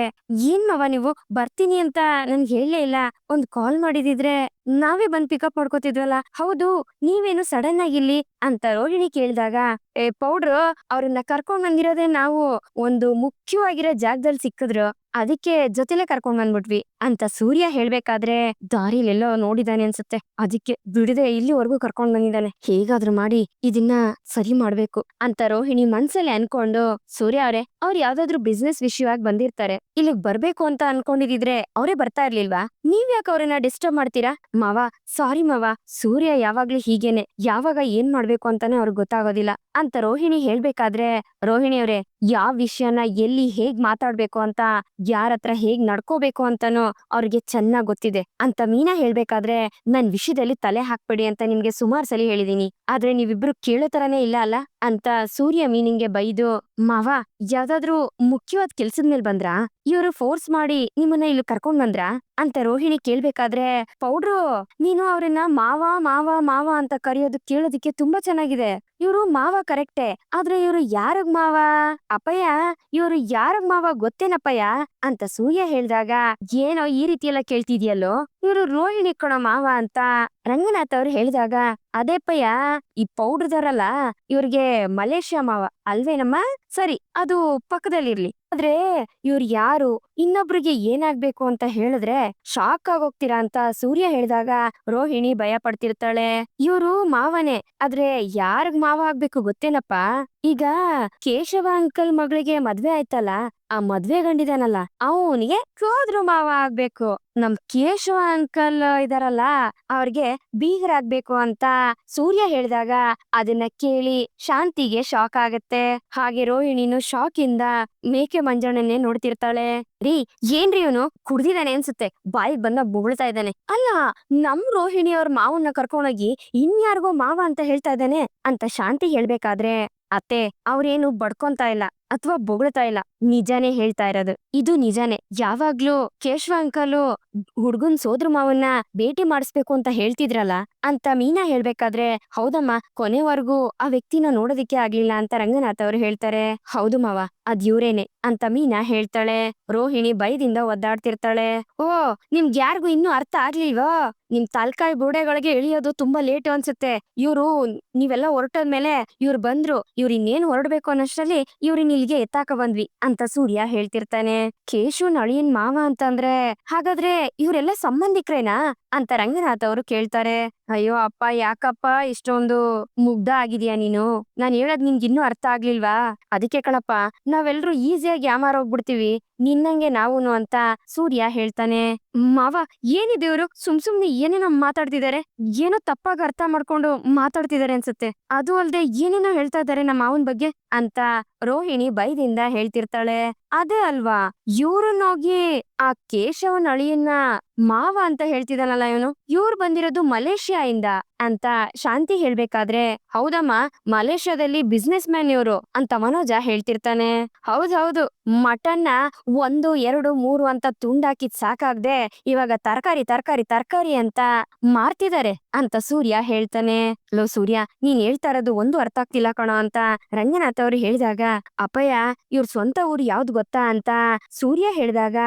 ಏನ್ ಮಾವ ನೀವು ಬರ್ತೀನಿ ಅಂತ ನನ್ಗೆ ಹೇಳಲೇ ಇಲ್ಲ, ಒಂದ್ ಕಾಲ್ ಮಾಡಿದಿದ್ರೆ ನಾವೇ ಬಂದ್ ಪಿಕಪ್ ಮಾಡ್ಕೋತಿದ್ವಲ್ಲ, ಹೌದು ನೀವೇನು ಸಡನ್ ಆಗಿ ಇಲ್ಲಿ ಅಂತ ರೋಹಿಣಿ ಕೇಳಿದಾಗ, ಏ ಪೌಡ್ರು, ಅವ್ರನ್ನ ಕರ್ಕೊಂಡ್ ಬಂದಿರೋದೇ ನಾವು ಒಂದು ಮುಖ್ಯವಾಗಿರೋ ಜಾಗದಲ್ಲಿ ಸಿಕ್ಕಿದ್ರು, ಅದಕ್ಕೆ ಜೊತೆಲೆ ಕರ್ಕೊಂಡ್ ಬಂದ್ಬಿಟ್ವಿ ಅಂತ ಸೂರ್ಯ ಹೇಳ್ಬೇಕಾದ್ರೆ, ದಾರಿಲೆಲ್ಲೋ ನೋಡಿದಾನೆ ಅನ್ಸುತ್ತೆ, ಅದಕ್ಕೆ ಬಿಡದೆ ಇಲ್ಲಿವರೆಗೂ ಕರ್ಕೊಂಡ್ ಬಂದಿದ್ದಾನೆ, ಹೇಗಾದ್ರೂ ಮಾಡಿ ಇದನ್ನ ಸರಿ ಮಾಡ್ಬೇಕು ಅಂತ ರೋಹಿಣಿ ಮನ್ಸಲ್ಲಿ ಅನ್ಕೊಂಡು, ಸೂರ್ಯ ಅವ್ರು ಯಾವ್ದಾದ್ರು ಬಿಸ್ನೆಸ್ ವಿಷಯವಾಗಿ ಬಂದಿರ್ತಾರೆ, ಇಲ್ಲಿಗ್ ಬರ್ಬೇಕು ಅಂತ ಅನ್ಕೊಂಡಿದ್ರೆ ಅವರೇ ಬರ್ತಾ ಇರ್ಲಿಲ್ವಾ, ನೀವ್ ಯಾಕೆ ಅವ್ರನ್ನ ಡಿಸ್ಟರ್ಬ್ ಮಾಡ್ತೀರಾ ಮಾವ, ಸಾರಿ ಮಾವ, ಸೂರ್ಯ ಯಾವಾಗ್ಲೂ ಹೀಗೇನೆ, ಯಾವಾಗ ಏನ್ ಮಾಡ್ಬೇಕು ಅಂತಾನೆ ಅವ್ರಿಗೆ ಗೊತ್ತಾಗೋದಿಲ್ಲ ಅಂತ ರೋಹಿಣಿ ಹೇಳ್ಬೇಕಾದ್ರೆ, ರೋಹಿಣಿ ಅವ್ರೆ ಯಾವ ವಿಷಯನ ಎಲ್ಲಿ ಹೇಗ್ ಮಾತಾಡ್ಬೇಕು ಅಂತ, ಯಾರ ಹತ್ರ ಹೇಗ್ ನಡ್ಕೋಬೇಕು ಅಂತಾನೋ ಅವ್ರಿಗೆ ಚೆನ್ನಾಗ್ ಗೊತ್ತಿದೆ ಅಂತ ಮೀನಾ ಹೇಳ್ಬೇಕಾದ್ರೆ, ನನ್ ವಿಷಯದಲ್ಲಿ ತಲೆ ಹಾಕ್ಬೇಡಿ ಅಂತ ನಿಮ್ಗೆ ಸುಮಾರು ಸಲಿ ಹೇಳಿದೀನಿ, ಆದ್ರೆ ನೀವಿಬ್ರು ಕೇಳೋ ತರಾನೇ ಇಲ್ಲ ಅಲ್ಲ ಅಂತ ಸೂರ್ಯ ಮೀನಿಂಗೆ ಬೈದು, ಮಾವ ಯಾವ್ದಾದ್ರು ಮುಖ್ಯವಾದ ಕೆಲ್ಸದ ಮೇಲೆ ಬಂದ್ರಾ, ಇವ್ರು ಫೋರ್ಸ್ ಮಾಡಿ ನಿಮ್ಮನ್ನ ಇಲ್ಲಿ ಕರ್ಕೊಂಡ್ ಬಂದ್ರಾ ಅಂತ ರೋಹಿಣಿ ಕೇಳ್ಬೇಕಾದ್ರೆ, ಪೌಡ್ರು ನೀನು ಅವ್ರನ್ನ ಮಾವ ಮಾವ ಮಾವ ಅಂತ ಕರೆಯೋದು ಕೇಳೋದಿಕ್ಕೆ ತುಂಬಾ ಚೆನ್ನಾಗಿದೆ, ಇವ್ರು ಮಾವ ಕರೆಕ್ಟೇ, ಆದ್ರೆ ಇವ್ರು ಯಾರಿಗ್ ಮಾವ? ಅಪ್ಪಯ್ಯ, ಇವ್ರು ಯಾರಿಗ್ ಮಾವ ಗೊತ್ತೇನಪ್ಪಯ್ಯ ಅಂತ ಸೂರ್ಯ ಹೇಳ್ದಾಗ, ಏನೋ ಈ ರೀತಿ ಎಲ್ಲ ಕೇಳ್ತಿದ್ಯಲ್ಲೋ, ಇವ್ರು ರೋಹಿಣಿ ಕಣೋ ಮಾವ ಅಂತ ರಂಗನಾಥ್ ಅವ್ರು ಹೇಳಿದಾಗ, ಅದೇಪ್ಪಯ್ಯ, ಈ ಪೌಡ್ರದವರಲ್ಲ ಇವ್ರಿಗೆ ಮಲೇಷ್ಯಾ ಮಾವ ಅಲ್ವೇನಮ್ಮ? ಸರಿ, ಅದು ಪಕ್ಕದಲ್ಲಿರ್ಲಿ. ಆದ್ರೆ ಇವ್ರು ಯಾರು, ಇನ್ನೊಬ್ರಿಗೆ ಏನಾಗ್ಬೇಕು ಅಂತ ಹೇಳಿದ್ರೆ ಶಾಕ್ ಆಗೋಗ್ತೀರಾ ಅಂತ ಸೂರ್ಯ ಹೇಳಿದಾಗ ರೋಹಿಣಿ ಭಯ ಪಡ್ತಿರ್ತಾಳೆ. ಇವ್ರು ಮಾವನೇ, ಆದ್ರೆ ಯಾರಿಗ್ ಮಾವ ಆಗ್ಬೇಕು ಗೊತ್ತೇನಪ್ಪ? ಈಗ ಕೇಶವ ಅಂಕಲ್ ಮಗಳಿಗೆ ಮದ್ವೆ ಆಯ್ತಲ್ಲ, ಆ ಮದ್ವೆ ಗಂಡಿದಾನಲ್ಲ ಅವನಿಗೆ ಸೋದ್ರ ಮಾವ ಆಗ್ಬೇಕು. ನಮ್ ಕೇಶವ ಅಂಕಲ್ ಇದಾರಲ್ಲ ಅವ್ರಿಗೆ ಬೀಗರಾಗ್ಬೇಕು ಅಂತ ಸೂರ್ಯ ಹೇಳಿದಾಗ ಅದನ್ನ ಕೇಳಿ ಶಾಂತಿಗೆ ಶಾಕ್ ಆಗತ್ತೆ. ಹಾಗೆ ರೋಹಿಣಿನು ಶಾಕ್ ಇಂದ ಮೇಕೆ ಮಂಜಣ್ಣನ್ನೇ ನೋಡ್ತಿರ್ತಾಳೆ. ರೀ, ಏನ್ರಿ ಇವನು ಕುಡ್ದಿದಾನೆ ಅನ್ಸುತ್ತೆ, ಬಾಯಿಗೆ ಬಂದ ಬೊಗಳ್ತಾ ಇದ್ದಾನೆ. ಅಲ್ಲ, ನಮ್ ರೋಹಿಣಿ ಅವ್ರ ಮಾವನ್ನ ಕರ್ಕೊಂಡೋಗಿ ಇನ್ಯಾರಿಗೋ ಮಾವ ಅಂತ ಹೇಳ್ತಾ ಇದ್ದಾನೆ ಅಂತ ಶಾಂತಿ ಹೇಳ್ಬೇಕಾದ್ರೆ, ಅತ್ತೆ ಅವ್ರೇನು ಬಡ್ಕೊಂತಾ ಇಲ್ಲ ಅಥವಾ ಬೊಗಳ್ತಾ ಇಲ್ಲ, ನಿಜಾನೇ ಹೇಳ್ತಾ ಇರೋದು. ಇದು ನಿಜಾನೇ. ಯಾವಾಗ್ಲೂ ಕೇಶವ ಅಂಕಲು ಹುಡ್ಗನ್ ಸೋದ್ರ ಮಾವನ್ನ ಭೇಟಿ ಮಾಡಿಸ್ಬೇಕು ಅಂತ ಹೇಳ್ತಿದ್ರಲ್ಲ ಅಂತ ಮೀನಾ ಹೇಳ್ಬೇಕಾದ್ರೆ, ಹೌದಮ್ಮ, ಕೊನೆವರೆಗೂ ಆ ವ್ಯಕ್ತಿನ ನೋಡೋದಿಕ್ಕೆ ಆಗ್ಲಿಲ್ಲ ಅಂತ ರಂಗನಾಥ್ ಅವ್ರು ಹೇಳ್ತಾರೆ. ಹೌದು ಮಾವ, ಅದ್ ಇವ್ರೇನೆ ಅಂತ ಮೀನಾ ಹೇಳ್ತಾಳೆ. ರೋಹಿಣಿ ಭಯದಿಂದ ಒದ್ದಾಡ್ತಿರ್ತಾಳೆ. ಓ, ನಿಮ್ಗೆ ಯಾರಿಗೂ ಇನ್ನೂ ಅರ್ಥ ಆಗ್ಲಿಲ್ವೋ? ನಿಮ್ ತಲ್ಕಾಯಿ ಬುಡೆಗಳಿಗೆ ಇಳಿಯೋದು ತುಂಬಾ ಲೇಟು ಅನ್ಸುತ್ತೆ. ಇವ್ರು ನೀವೆಲ್ಲ ಹೊರಟದ್ಮೇಲೆ ಇವ್ರು ಬಂದ್ರು, ಇವ್ರು ಇನ್ನೇನು ಹೊರಡ್ಬೇಕು ಅನ್ನೋಷ್ಟ್ರಲ್ಲಿ ಇವ್ರಿನ್ ಇಲ್ಲಿಗೆ ಎತ್ತಾಕ ಬಂದ್ವಿ ಅಂತ ಸೂರ್ಯ ಹೇಳ್ತಿರ್ತಾನೆ. ಕೇಶವನ್ ಅಳಿಯನ್ ಮಾವ ಅಂತಂದ್ರೆ ಹಾಗಾದ್ರೆ ಇವರೆಲ್ಲ ಸಂಬಂಧಿಕರೇನಾ ಅಂತ ರಂಗನಾಥ್ ಅವರು ಕೇಳ್ತಾರೆ. ಅಯ್ಯೋ ಅಪ್ಪ, ಯಾಕಪ್ಪ ಇಷ್ಟೊಂದು ಮುಗ್ಧ ಆಗಿದ್ಯಾ ನೀನು? ನಾನ್ ಹೇಳದ್ ನಿನ್ಗಿನ್ನೂ ಅರ್ಥ ಆಗ್ಲಿಲ್ವಾ? ಅದಕ್ಕೆ ಕಣಪ್ಪ, ನಾವೆಲ್ರೂ ಈಸಿಯಾಗಿ ಯಾಮಾರೋಗ್ಬಿಡ್ತೀವಿ, ನಿನ್ನಂಗೆ ನಾವೂನು ಅಂತ ಸೂರ್ಯ ಹೇಳ್ತಾನೆ. ಮಾವ, ಏನಿದೇವ್ರು ಸುಮ್ನೆ ಏನೇನೋ ಮಾತಾಡ್ತಿದಾರೆ, ಏನೋ ತಪ್ಪಾಗಿ ಅರ್ಥ ಮಾಡ್ಕೊಂಡು ಮಾತಾಡ್ತಿದಾರೆ ಅನ್ಸುತ್ತೆ. ಅದು ಅಲ್ದೆ ಏನೇನೋ ಹೇಳ್ತಾ ಇದಾರೆ ನಮ್ಮ ಮಾವನ್ ಬಗ್ಗೆ ಅಂತ ರೋಹಿಣಿ ಭಯದಿಂದ ಹೇಳ್ತಿರ್ತಾಳೆ. ಅದೇ ಅಲ್ವಾ, ಇವ್ರನ್ನೋಗಿ ಆ ಕೇಶವನ್ ಅಳಿಯನ್ನ ಮಾವ ಅಂತ ಹೇಳ್ತಿದಾನಲ್ಲ ಇವನು, ಇವ್ರು ಬಂದಿರೋದು ಮಲೇಷ್ಯಾ ಇಂದ ಅಂತ ಶಾಂತಿ ಹೇಳ್ಬೇಕಾದ್ರೆ, ಹೌದಮ್ಮ, ಮಲೇಷ್ಯಾದಲ್ಲಿ ಬಿಸ್ನೆಸ್ ಮ್ಯಾನ್ ಇವ್ರು ಅಂತ ಮನೋಜ ಹೇಳ್ತಿರ್ತಾನೆ. ಹೌದೌದು, ಮಟನ್ನ 1, 2, 3 ಅಂತ ತುಂಡಾಕಿದ್ ಸಾಕಾಗ್ದೆ ಇವಾಗ ತರಕಾರಿ ತರಕಾರಿ ತರಕಾರಿ ಅಂತ ಮಾರ್ತಿದಾರೆ ಅಂತ ಸೂರ್ಯ ಹೇಳ್ತಾನೆ. ಲೋ ಸೂರ್ಯ, ನೀನ್ ಹೇಳ್ತಾ ಇರೋದು ಒಂದು ಅರ್ಥ ಆಗ್ತಿಲ್ಲ ಕಣೋ ಅಂತ ರಂಗನಾಥ್ ಅವ್ರು ಹೇಳಿದಾಗ, ಅಪ್ಪಯ್ಯ, ಇವ್ರ ಸ್ವಂತ ಊರು ಯಾವ್ದು ಗೊತ್ತಾ ಅಂತ ಸೂರ್ಯ ಹೇಳಿದಾಗ,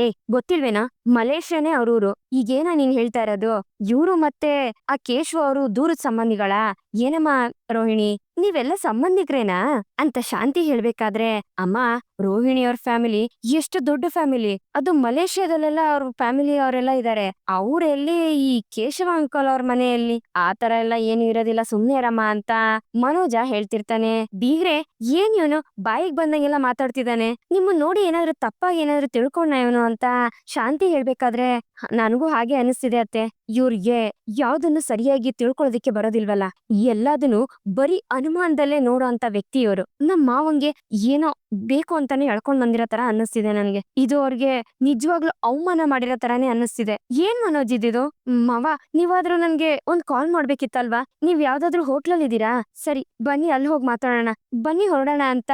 ಏ ಗೊತ್ತಿಲ್ವೇನೋ, ಮಲೇಷ್ಯಾನೇ ಅವ್ರೂರು. ಈಗೇನ ನೀನ್ ಹೇಳ್ತಾ ಇರೋದು? ಇವ್ರು ಮತ್ತೆ ಆ ಕೇಶವ ಅವರು ದೂರದ ಸಂಬಂಧಿಗಳ? ಏನಮ್ಮ ರೋಹಿಣಿ, ನೀವೆಲ್ಲ ಸಂಬಂಧಿಕರೇನಾ ಅಂತ ಶಾಂತಿ ಹೇಳ್ಬೇಕಾದ್ರೆ, ಅಮ್ಮ, ರೋಹಿಣಿ ಅವ್ರ ಫ್ಯಾಮಿಲಿ ಎಷ್ಟು ದೊಡ್ಡ ಫ್ಯಾಮಿಲಿ, ಅದು ಮಲೇಷ್ಯಾದಲ್ಲೆಲ್ಲ ಅವ್ರ ಫ್ಯಾಮಿಲಿ ಅವರೆಲ್ಲ ಇದಾರೆ. ಅವ್ರೆಲ್ಲಿ ಈ ಕೇಶವ ಅಂಕಲ್ ಅವ್ರ ಮನೆಯಲ್ಲಿ ಆ ತರ ಎಲ್ಲ ಏನು ಇರೋದಿಲ್ಲ, ಸುಮ್ನೆ ಇರಮ್ಮ ಅಂತ ಮನೋಜ ಹೇಳ್ತಿರ್ತಾನೆ. ಬೀಗ್ರೆ, ಏನ್ ಇವನು ಬಾಯಿಗೆ ಬಂದಂಗೆಲ್ಲ ಮಾತಾಡ್ತಿದ್ದಾನೆ, ನಿಮ್ಮನ್ ನೋಡಿ ಏನಾದ್ರು ತಪ್ಪಾಗಿ ಏನಾದ್ರು ತಿಳ್ಕೊಂಡ ಇವನು ಅಂತ ಶಾಂತಿ ಹೇಳ್ಬೇಕಾದ್ರೆ, ನನಗೂ ಹಾಗೆ ಅನಿಸ್ತಿದೆ ಅತ್ತೆ. ಇವ್ರಿಗೆ ಯಾವ್ದನ್ನು ಸರಿಯಾಗಿ ತಿಳ್ಕೊಳ್ಳೋದಿಕ್ಕೆ ಬರೋದಿಲ್ವಲ್ಲ, ಎಲ್ಲದನ್ನು ಬರೀ ಅನುಮಾನದಲ್ಲೇ ನೋಡೋ ಅಂತ ವ್ಯಕ್ತಿ ಇವರು. ನಮ್ ಮಾವಂಗೆ ಏನೋ ಬೇಕು ಅಂತಾನೆ ಎಳ್ಕೊಂಡ್ ಬಂದಿರೋ ತರ ಅನ್ನಿಸ್ತಿದೆ ನನ್ಗೆ. ಇದು ಅವ್ರಿಗೆ ನಿಜವಾಗ್ಲೂ ಅವಮಾನ ಮಾಡಿರೋ ತರಾನೇ ಅನ್ನಿಸ್ತಿದೆ. ಏನ್ ಮನೋಜ್ ಇದ್ದಿದ್ದು? ಮಾವ, ನೀವಾದ್ರೂ ನನ್ಗೆ ಒಂದ್ ಕಾಲ್ ಮಾಡ್ಬೇಕಿತ್ತಲ್ವಾ? ನೀವ್ ಯಾವ್ದಾದ್ರು ಹೋಟ್ಲಲ್ಲಿ ಇದೀರಾ? ಸರಿ, ಬನ್ನಿ ಅಲ್ಲಿ ಹೋಗಿ ಮಾತಾಡೋಣ, ಬನ್ನಿ ಹೊರಡೋಣ ಅಂತ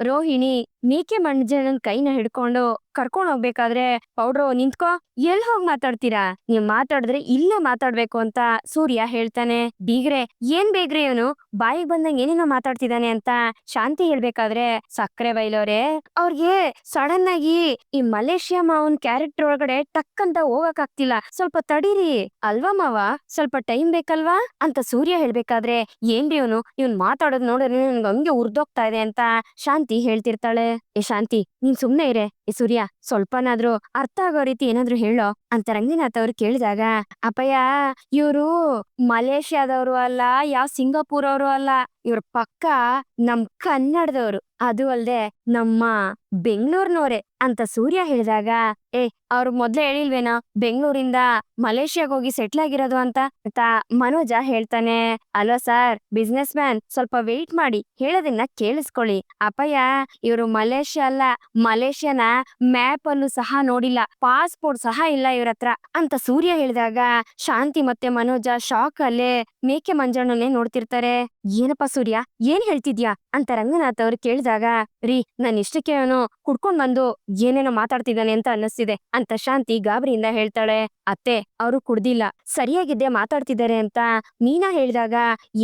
ರೋಹಿಣಿ ಮೇಕೆ ಮಂಜಣ್ಣನ್ ಕೈನ ಹಿಡ್ಕೊಂಡು ಕರ್ಕೊಂಡ್ ಹೋಗ್ಬೇಕಾದ್ರೆ, ಪೌಡ್ರು ನಿಂತ್ಕೋ, ಎಲ್ ಹೋಗ್ ಮಾತಾಡ್ತೀರಾ? ನೀವ್ ಮಾತಾಡಿದ್ರೆ ಇಲ್ಲೇ ಮಾತಾಡ್ಬೇಕು ಅಂತ ಸೂರ್ಯ ಹೇಳ್ತಾನೆ. ಬೀಗ್ರೆ, ಏನ್ ಬೇಗ್ರೆ ಇವನು ಬಾಯಿಗೆ ಬಂದಂಗ ಏನೇನೋ ಮಾತಾಡ್ತಿದ್ದಾನೆ ಅಂತ ಶಾಂತಿ ಹೇಳ್ಬೇಕಾದ್ರೆ, ಸಕ್ಕರೆ ಬೈಲೋರೆ, ಅವ್ರಿಗೆ ಸಡನ್ ಆಗಿ ಈ ಮಲೇಷ್ಯಾ ಮಾವನ್ ಕ್ಯಾರೆಕ್ಟರ್ ಒಳಗಡೆ ಟಕ್ ಅಂತ ಹೋಗಕ್ ಆಗ್ತಿಲ್ಲ, ಸ್ವಲ್ಪ ತಡೀರಿ ಅಲ್ವಾ ಮಾವ, ಸ್ವಲ್ಪ ಟೈಮ್ ಬೇಕಲ್ವಾ ಅಂತ ಸೂರ್ಯ ಹೇಳ್ಬೇಕಾದ್ರೆ, ಏನ್ರಿ ಇವನ್ ಮಾತಾಡೋದ್ ನೋಡಿದ್ರೆ ನನ್ಗೆ ಹಂಗೆ ಉರ್ದೋಗ್ತಾ ಇದೆ ಅಂತ ಶಾಂತಿ ಹೇಳ್ತಿರ್ತಾಳೆ. ಏ ಶಾಂತಿ, ನೀನ್ ಸುಮ್ನೆ ಇರೆ. ಏ ಸೂರ್ಯ, ಸ್ವಲ್ಪನಾದ್ರೂ ಅರ್ಥ ಆಗೋ ರೀತಿ ಏನಾದ್ರು ಹೇಳೋ ಅಂತ ರಂಗನಾಥ್ ಅವ್ರು ಕೇಳಿದಾಗ, ಅಪ್ಪಯ್ಯ, ಇವ್ರು ಮಲೇಷ್ಯಾದವ್ರು ಅಲ್ಲ, ಯಾವ ಸಿಂಗಾಪುರ್ ಅವರು ಅಲ್ಲ, ಇವ್ರ ಪಕ್ಕ ನಮ್ ಕನ್ನಡದವ್ರು, ಅದು ಅಲ್ದೆ ನಮ್ಮ ಬೆಂಗಳೂರ್ನವ್ರೆ ಅಂತ ಸೂರ್ಯ ಹೇಳಿದಾಗ, ಏ, ಅವ್ರು ಮೊದ್ಲೇ ಹೇಳಿಲ್ವೇನೋ ಬೆಂಗಳೂರಿಂದ ಮಲೇಷ್ಯಾಗ ಹೋಗಿ ಸೆಟ್ಲ್ ಆಗಿರೋದು ಅಂತ ಮನೋಜ ಹೇಳ್ತಾನೆ. ಅಲ್ವಾ ಸರ್, ಬಿಸ್ನೆಸ್ ಮ್ಯಾನ್, ಸ್ವಲ್ಪ ವೆಯ್ಟ್ ಮಾಡಿ, ಹೇಳೋದನ್ನ ಕೇಳಿಸ್ಕೊಳ್ಳಿ. ಅಪ್ಪಯ್ಯ, ಇವ್ರು ಮಲೇಷ್ಯಾ ಅಲ್ಲ, ಮಲೇಷ್ಯಾನ ಮ್ಯಾಪ್ ಅಲ್ಲೂ ಸಹ ನೋಡಿಲ್ಲ, ಪಾಸ್ಪೋರ್ಟ್ ಸಹ ಇಲ್ಲ ಇವ್ರ ಹತ್ರ ಅಂತ ಸೂರ್ಯ ಹೇಳಿದಾಗ ಶಾಂತಿ ಮತ್ತೆ ಮನೋಜ ಶಾಕ್ ಅಲ್ಲೇ ಮೇಕೆ ಮಂಜಣ್ಣನೇ ನೋಡ್ತಿರ್ತಾರೆ. ಏನಪ್ಪಾ ಸೂರ್ಯ, ಏನ್ ಹೇಳ್ತಿದ್ಯಾ ಅಂತ ರಂಗನಾಥ್ ಅವ್ರು ಕೇಳಿದಾಗ, ರೀ, ನನ್ ಇಷ್ಟಕ್ಕೆ ಅವನು ಕುಡ್ಕೊಂಡ್ ಬಂದು ಏನೇನೋ ಮಾತಾಡ್ತಿದ್ದಾನೆ ಅಂತ ಅನ್ನಿಸ್ತಿದೆ ಅಂತ ಶಾಂತಿ ಗಾಬರಿಯಿಂದ ಹೇಳ್ತಾಳೆ. ಅತ್ತೆ, ಅವರು ಕುಡ್ದಿಲ್ಲ, ಸರಿಯಾಗಿದ್ದೆ ಮಾತಾಡ್ತಿದ್ದಾರೆ ಅಂತ ಮೀನಾ ಹೇಳಿದಾಗ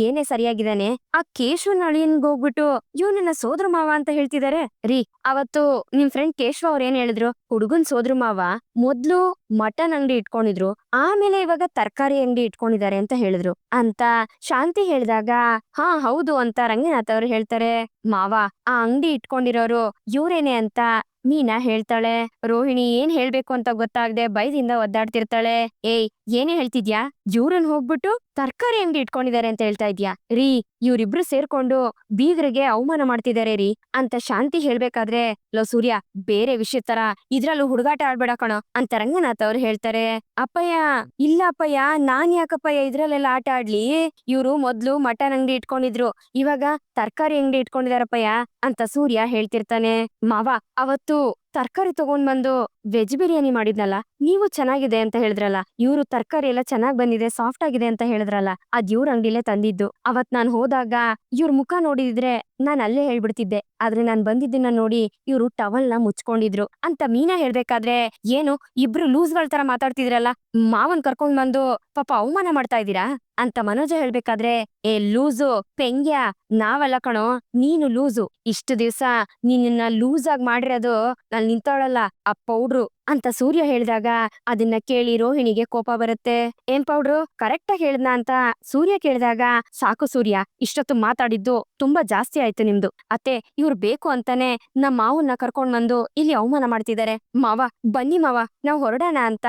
ಏನೇ ಸರಿಯಾಗಿದ್ದಾನೆ, ಆ ಕೇಶವನ್ ಅಳಿಯನ್ಗೋಗ್ಬಿಟ್ಟು ಇವನನ್ನ ಸೋದ್ರ ಮಾವ ಅಂತ ಹೇಳ್ತಿದ್ದಾರೆ. ರೀ, ಅವತ್ತು ನಿಮ್ ಫ್ರೆಂಡ್ ಕೇಶವ ಅವ್ರ ಏನ್ ಹೇಳಿದ್ರು? ಹುಡುಗನ್ ಸೋದ್ರ ಮಾವ ಮೊದ್ಲು ಮಟನ್ ಅಂಗಡಿ ಇಟ್ಕೊಂಡಿದ್ರು, ಆಮೇಲೆ ಇವಾಗ ತರಕಾರಿ ಅಂಗಡಿ ಇಟ್ಕೊಂಡಿದ್ದಾರೆ ಅಂತ ಹೇಳಿದ್ರು ಅಂತ ಶಾಂತಿ ಹೇಳಿದಾಗ, ಹಾ ಹೌದು ಅಂತ ರಂಗನಾಥ್ ಅವ್ರು ಹೇಳ್ತಾರೆ. ಮಾವ, ಆ ಅಂಗಡಿ ಇಟ್ಕೊಂಡಿರೋರು ಇವ್ರೇನೆ ಅಂತ ಮೀನಾ ಹೇಳ್ತಾಳೆ. ರೋಹಿಣಿ ಏನ್ ಹೇಳ್ಬೇಕು ಅಂತ ಗೊತ್ತಾಗದೆ ಬೈದಿಂದ ಒದ್ದಾಡ್ತಿರ್ತಾಳೆ. ಏಯ್, ಏನೇ ಹೇಳ್ತಿದ್ಯಾ? ಇವ್ರನ್ ಹೋಗ್ಬಿಟ್ಟು ತರಕಾರಿ ಅಂಗಡಿ ಇಟ್ಕೊಂಡಿದ್ದಾರೆ ಅಂತ ಹೇಳ್ತಾ ಇದ್ಯಾ? ರೀ, ಇವ್ರಿಬ್ರು ಸೇರ್ಕೊಂಡು ಬೀಗ್ರಿಗೆ ಅವಮಾನ ಮಾಡ್ತಿದ್ದಾರೆ ರೀ ಅಂತ ಶಾಂತಿ ಹೇಳ್ಬೇಕಾದ್ರೆ, ಲೋ ಸೂರ್ಯ, ಬೇರೆ ವಿಷಯ ತರ ಇದ್ರಲ್ಲೂ ಹುಡುಗಾಟ ಆಡ್ಬೇಡ ಕಣೋ ಅಂತ ರಂಗನಾಥ್ ಅವ್ರು ಹೇಳ್ತಾರೆ. ಅಪ್ಪಯ್ಯ, ಇಲ್ಲ ಅಪ್ಪಯ್ಯ, ನಾನ್ ಯಾಕಪ್ಪಯ್ಯ ಇದ್ರಲ್ಲೆಲ್ಲ ಆಟ ಆಡ್ಲಿ? ಇವ್ರು ಮೊದ್ಲು ಮಟನ್ ಅಂಗಡಿ ಇಟ್ಕೊಂಡಿದ್ರು, ಇವಾಗ ತರಕಾರಿ ಅಂಗಡಿ ಇಟ್ಕೊಂಡಿದಾರಪ್ಪಯ್ಯ ಅಂತ ಸೂರ್ಯ ಹೇಳ್ತಿರ್ತಾನೆ. ಮಾವ, ಅವತ್ತು ತರಕಾರಿ ತಗೊಂಡ್ ಬಂದು ವೆಜ್ ಬಿರಿಯಾನಿ ಮಾಡಿದ್ನಲ್ಲ, ನೀವು ಚೆನ್ನಾಗಿದೆ ಅಂತ ಹೇಳಿದ್ರಲ್ಲ, ಇವ್ರು ತರಕಾರಿ ಎಲ್ಲ ಚೆನ್ನಾಗ್ ಬಂದಿದೆ, ಸಾಫ್ಟ್ ಆಗಿದೆ ಅಂತ ಹೇಳಿದ್ರಲ್ಲ, ಅದ್ ಇವ್ರ ಅಂಗಡಿಲೇ ತಂದಿದ್ದು. ಅವತ್ ನಾನ್ ಹೋದಾಗ ಇವ್ರ ಮುಖ ನೋಡಿದ್ರೆ ನಾನ್ ಅಲ್ಲೇ ಹೇಳ್ಬಿಡ್ತಿದ್ದೆ, ಆದ್ರೆ ನಾನ್ ಬಂದಿದ್ದನ್ನ ನೋಡಿ ಇವ್ರು ಟವಲ್ ನ ಮುಚ್ಕೊಂಡಿದ್ರು ಅಂತ ಮೀನಾ ಹೇಳ್ಬೇಕಾದ್ರೆ, ಏನು ಇಬ್ರು ಲೂಸ್ಗಳ ತರ ಮಾತಾಡ್ತಿದ್ರಲ್ಲ, ಮಾವನ್ ಕರ್ಕೊಂಡ್ ಬಂದು ಪಾಪ ಅವಮಾನ ಮಾಡ್ತಾ ಇದ್ದೀರಾ ಅಂತ ಮನೋಜ ಹೇಳ್ಬೇಕಾದ್ರೆ, ಏ ಲೂಸು ಪೆಂಗ್ಯ, ನಾವಲ್ಲ ಕಣೋ, ನೀನು ಲೂಸು. ಇಷ್ಟು ದಿವ್ಸ ನಿನ್ನ ಲೂಸ್ ಆಗಿ ಮಾಡಿರೋದು ನಾನ್ ನಿಂತೋಳಲ್ಲ ಆ ಪೌಡ್ರು ಅಂತ ಸೂರ್ಯ ಹೇಳಿದಾಗ ಅದನ್ನ ಕೇಳಿ ರೋಹಿಣಿಗೆ ಕೋಪ ಬರುತ್ತೆ. ಏನ್ ಪೌಡ್ರು, ಕರೆಕ್ಟ್ ಆಗಿ ಹೇಳ್ದ್ನ ಅಂತ ಸೂರ್ಯ ಕೇಳಿದಾಗ, ಸಾಕು ಸೂರ್ಯ, ಇಷ್ಟೊತ್ತು ಮಾತಾಡಿದ್ದು ತುಂಬಾ ಜಾಸ್ತಿ ಆಯ್ತು ನಿಮ್ದು. ಅತ್ತೆ, ಇವ್ರು ಬೇಕು ಅಂತಾನೆ ನಮ್ಮ ಮಾವನ್ನ ಕರ್ಕೊಂಡ್ ಬಂದು ಇಲ್ಲಿ ಅವಮಾನ ಮಾಡ್ತಿದ್ದಾರೆ. ಮಾವ, ಬನ್ನಿ ಮಾವ, ನಾವ್ ಹೊರಡೋಣ ಅಂತ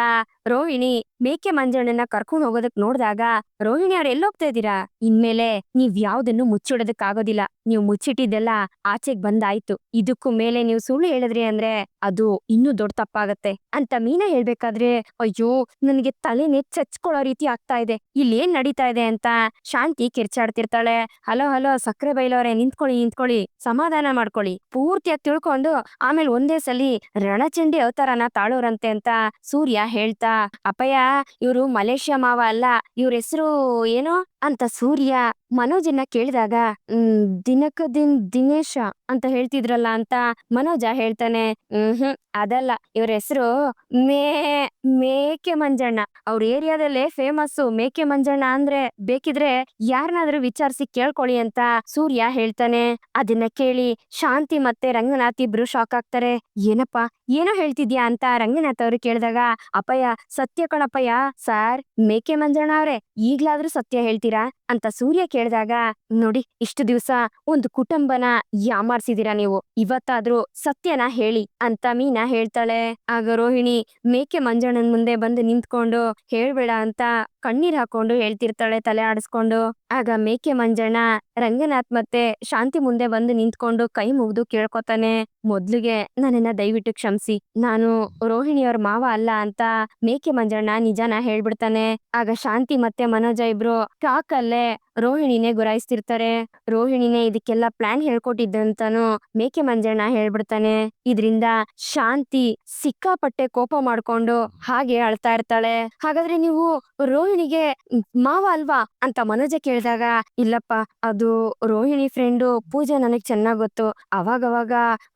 ರೋಹಿಣಿ ಮೇಕೆ ಮಂಜಣ್ಣನ ಕರ್ಕೊಂಡ್ ಹೋಗೋದಕ್ ನೋಡ್ದಾಗ, ರೋಹಿಣಿ ಅವ್ರ ಎಲ್ಲೋಗ್ತಾ ಇದ್ದೀರಾ? ಇನ್ಮೇಲೆ ನೀವ್ ಯಾವ್ದನ್ನು ಮುಚ್ಚಿಡೋದಕ್ ಆಗೋದಿಲ್ಲ, ನೀವು ಮುಚ್ಚಿಟ್ಟಿದ್ದೆಲ್ಲ ಆಚೆಗ್ ಬಂದಾಯ್ತು. ಇದಕ್ಕೂ ಮೇಲೆ ನೀವು ಸುಳ್ಳು ಹೇಳಿದ್ರಿ ಅಂದ್ರೆ ಅದು ಇನ್ನೂ ದೊಡ್ಡ ತಪ್ಪಾಗತ್ತೆ ಅಂತ ಮೀನಾ ಹೇಳ್ಬೇಕಾದ್ರೆ, ಅಯ್ಯೋ ನನಗೆ ತಲೆನೇ ಚಚ್ಕೊಳ್ಳೋ ರೀತಿ ಆಗ್ತಾ ಇದೆ, ಇಲ್ಲೇನ್ ನಡೀತಾ ಇದೆ ಅಂತ ಶಾಂತಿ ಕಿರ್ಚಾಡ್ತಿರ್ತಾಳೆ. ಹಲೋ ಹಲೋ ಸಕ್ಕರೆ ಬೈಲವ್ರೆ, ನಿಂತ್ಕೊಳ್ಳಿ, ಸಮಾಧಾನ ಮಾಡ್ಕೊಳ್ಳಿ, ಪೂರ್ತಿಯಾಗಿ ತಿಳ್ಕೊಂಡು ಆಮೇಲೆ ಒಂದೇ ಸಲಿ ರಣಚಂಡಿ ಅವತಾರನ ತಾಳೋರಂತೆ ಅಂತ ಸೂರ್ಯ ಹೇಳ್ತಾ, ಅಪ್ಪಯ್ಯ, ಇವ್ರು ಮಲೇಷ್ಯಾ ಮಾವ ಅಲ್ಲ, ಇವ್ರ ಹೆಸರು ಏನೋ ಅಂತ ಸೂರ್ಯ ಮನೋಜನ್ನ ಕೇಳಿದಾಗ, ದಿನೇಶ ಅಂತ ಹೇಳ್ತಿದ್ರಲ್ಲ ಅಂತ ಮನೋಜ ಹೇಳ್ತಾನೆ. ಅದಲ್ಲ, ಇವ್ರ ಹೆಸರು ಮೇಕೆ ಮಂಜಣ್ಣ. ಅವ್ರ ಏರಿಯಾದಲ್ಲೇ ಫೇಮಸ್ ಮೇಕೆ ಮಂಜಣ್ಣ ಅಂದ್ರೆ ಬೇಕಿದ್ರೆ ಯಾರನ್ನಾದ್ರೂ ವಿಚಾರಿಸಿ ಕೇಳ್ಕೊಳ್ಳಿ ಅಂತ ಸೂರ್ಯ ಹೇಳ್ತಾನೆ. ಅದನ್ನ ಕೇಳಿ ಶಾಂತಿ ಮತ್ತೆ ರಂಗನಾಥ್ ಇಬ್ರು ಶಾಕ್ ಆಗ್ತಾರೆ. ಏನಪ್ಪಾ, ಏನೋ ಹೇಳ್ತಿದ್ಯಾ ಅಂತ ರಂಗನಾಥ್ ಅವ್ರು ಕೇಳಿದಾಗ, ಅಪ್ಪಯ್ಯ ಸತ್ಯ ಕಣಪ್ಪಯ್ಯ, ಸಾರ್ ಮೇಕೆ ಮಂಜಣ್ಣ ಅವ್ರೆ, ಈಗ್ಲಾದ್ರೂ ಸತ್ಯ ಹೇಳ್ತೀರಾ ಅಂತ ಸೂರ್ಯ ಕೇಳಿದಾಗ, ನೋಡಿ, ಇಷ್ಟು ದಿವ್ಸ ಒಂದು ಕುಟುಂಬನ ಯಾಮಾರ್ಸಿದೀರಾ ನೀವು, ಇವತ್ತಾದ್ರೂ ಸತ್ಯನ ಹೇಳಿ ಅಂತ ಮೀನಾ ಹೇಳ್ತಾಳೆ. ಆಗ ರೋಹಿಣಿ ಮೇಕೆ ಮಂಜಣ್ಣನ್ ಮುಂದೆ ಬಂದು ನಿಂತ್ಕೊಂಡು ಹೇಳ್ಬೇಡ ಅಂತ ಕಣ್ಣೀರ್ ಹಾಕೊಂಡು ಹೇಳ್ತಿರ್ತಾಳೆ ತಲೆ ಆಡಿಸ್ಕೊಂಡು. ಆಗ ಮೇಕೆ ಮಂಜಣ್ಣ ರಂಗನಾಥ್ ಮತ್ತೆ ಶಾಂತಿ ಮುಂದೆ ಬಂದು ನಿಂತ್ಕೊಂಡು ಕೈ ಮುಗ್ದು ಕೇಳ್ಕೊತಾನೆ, ಮೊದ್ಲಿಗೆ ನನ್ನನ್ನ ದಯವಿಟ್ಟು ಕ್ಷಮಿಸಿ, ನಾನು ರೋಹಿಣಿಯವ್ರ ಮಾವ ಅಲ್ಲ ಅಂತ ಮೇಕೆ ಮಂಜಣ್ಣ ನಿಜಾನ ಹೇಳ್ಬಿಡ್ತಾನೆ. ಆಗ ಶಾಂತಿ ಮತ್ತೆ ಮನೋಜ ಇಬ್ರು ಶಾಕಲ್ಲೇ ರೋಹಿಣಿನೇ ಗುರಾಯಿಸ್ತಿರ್ತಾರೆ. ರೋಹಿಣಿನೇ ಇದಕ್ಕೆಲ್ಲ ಪ್ಲಾನ್ ಹೇಳ್ಕೊಟ್ಟಿದ್ದಂತಾನು ಮೇಕೆ ಮಂಜಣ್ಣ ಹೇಳ್ಬಿಡ್ತಾನೆ. ಇದ್ರಿಂದ ಶಾಂತಿ ಸಿಕ್ಕಾಪಟ್ಟೆ ಕೋಪ ಮಾಡ್ಕೊಂಡು ಹಾಗೆ ಅಳ್ತಾ ಇರ್ತಾಳೆ. ಹಾಗಾದ್ರೆ ನೀವು ರೋಹಿಣಿಗೆ ಮಾವ ಅಲ್ವಾ ಅಂತ ಮನೋಜ ಕೇಳಿದಾಗ, ಇಲ್ಲಪ್ಪ, ಅದು ರೋಹಿಣಿ ಫ್ರೆಂಡು ಪೂಜಾ ನನಗ್ ಚೆನ್ನಾಗ್ ಗೊತ್ತು, ಅವಾಗವಾಗ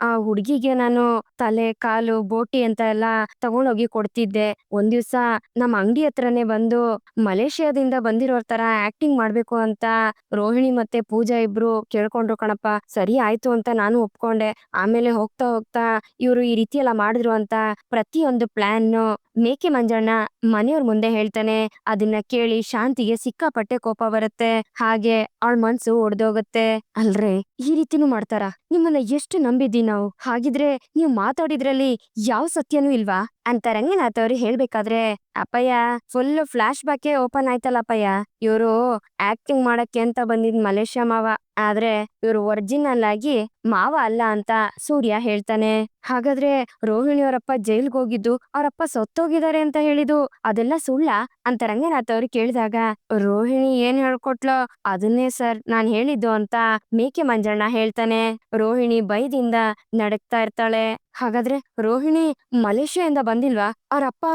ಆ ಹುಡ್ಗಿಗೆ ನಾನು ತಲೆ ಕಾಲು ಬೋಟಿ ಅಂತ ಎಲ್ಲ ತಗೊಂಡೋಗಿ ಕೊಡ್ತಿದ್ದೆ. ಒಂದ್ ದಿವ್ಸ ನಮ್ ಅಂಗಡಿ ಹತ್ರನೇ ಬಂದು ಮಲೇಷ್ಯಾದಿಂದ ಬಂದಿರೋರ್ ತರ ಆಕ್ಟಿಂಗ್ ಮಾಡ್ಬೇಕು ಅಂತ ರೋಹಿಣಿ ಮತ್ತೆ ಪೂಜಾ ಇಬ್ರು ಕೇಳ್ಕೊಂಡ್ರು ಕಣಪ್ಪ. ಸರಿ ಆಯ್ತು ಅಂತ ನಾನು ಒಪ್ಕೊಂಡೆ. ಆಮೇಲೆ ಹೋಗ್ತಾ ಹೋಗ್ತಾ ಇವ್ರು ಈ ರೀತಿ ಎಲ್ಲ ಮಾಡಿದ್ರು ಅಂತ ಪ್ರತಿಯೊಂದು ಪ್ಲಾನ್ ಮೇಕೆ ಮಂಜಣ್ಣ ಮನೆಯವ್ರ ಮುಂದೆ ಹೇಳ್ತಾನೆ. ಅದನ್ನ ಕೇಳಿ ಶಾಂತಿಗೆ ಸಿಕ್ಕಾಪಟ್ಟೆ ಕೋಪ ಬರುತ್ತೆ. ಹಾಗೆ ಅವಳ ಮನ್ಸು ಒಡ್ದೋಗತ್ತೆ. ಅಲ್ರೇ, ಈ ರೀತಿನೂ ಮಾಡ್ತಾರ? ನಿಮ್ಮನ್ನ ಎಷ್ಟು ನಂಬಿದ್ವಿ ನಾವು, ಹಾಗಿದ್ರೆ ನೀವು ಮಾತಾಡಿದ್ರಲ್ಲಿ ಯಾವ ಸತ್ಯನೂ ಇಲ್ವಾ ಅಂತ ರಂಗನಾಥ್ ಅವ್ರು ಹೇಳ್ಬೇಕಾದ್ರೆ, ಅಪ್ಪಯ್ಯ, ಫುಲ್ ಫ್ಲಾಶ್ ಬ್ಯಾಕೆ ಓಪನ್ ಆಯ್ತಲ್ಲಪ್ಪಯ್ಯ, ಇವ್ರು ಆಕ್ಟಿಂಗ್ ಮಾಡಕ್ಕೆ ಅಂತ ಬಂದಿದ್ ಮಲೇಷ್ಯಾ ಮಾವ, ಆದ್ರೆ ಇವ್ರು ಒರಿಜಿನಲ್ ಆಗಿ ಮಾವ ಅಲ್ಲ ಅಂತ ಸೂರ್ಯ ಹೇಳ್ತಾನೆ. ಹಾಗಾದ್ರೆ ರೋಹಿಣಿಯವರಪ್ಪ ಜೈಲ್ಗೆ ಹೋಗಿದ್ದು, ಅವರಪ್ಪ ಸತ್ತೋಗಿದ್ದಾರೆ ಅಂತ ಹೇಳಿದ್ದು ಅದೆಲ್ಲ ಸುಳ್ಳ ಅಂತ ರಂಗನಾಥ್ ಅವ್ರು ಕೇಳಿದಾಗ, ರೋಹಿಣಿ ಏನ್ ಹೇಳ್ಕೊಟ್ಲೋ ಅದನ್ನೇ ಸರ್ ನಾನ್ ಹೇಳಿದ್ದು ಅಂತ ಮೇಕೆ ಮಂಜಣ್ಣ ಹೇಳ್ತಾನೆ. ರೋಹಿಣಿ ಭಯದಿಂದ ನಡಕ್ತಾ ಇರ್ತಾಳೆ. ಹಾಗಾದ್ರೆ ರೋಹಿಣಿ ಮಲೇಷ್ಯಾದಿಂದ ಬಂದಿಲ್ವಾ? ಅವ್ರಪ್ಪ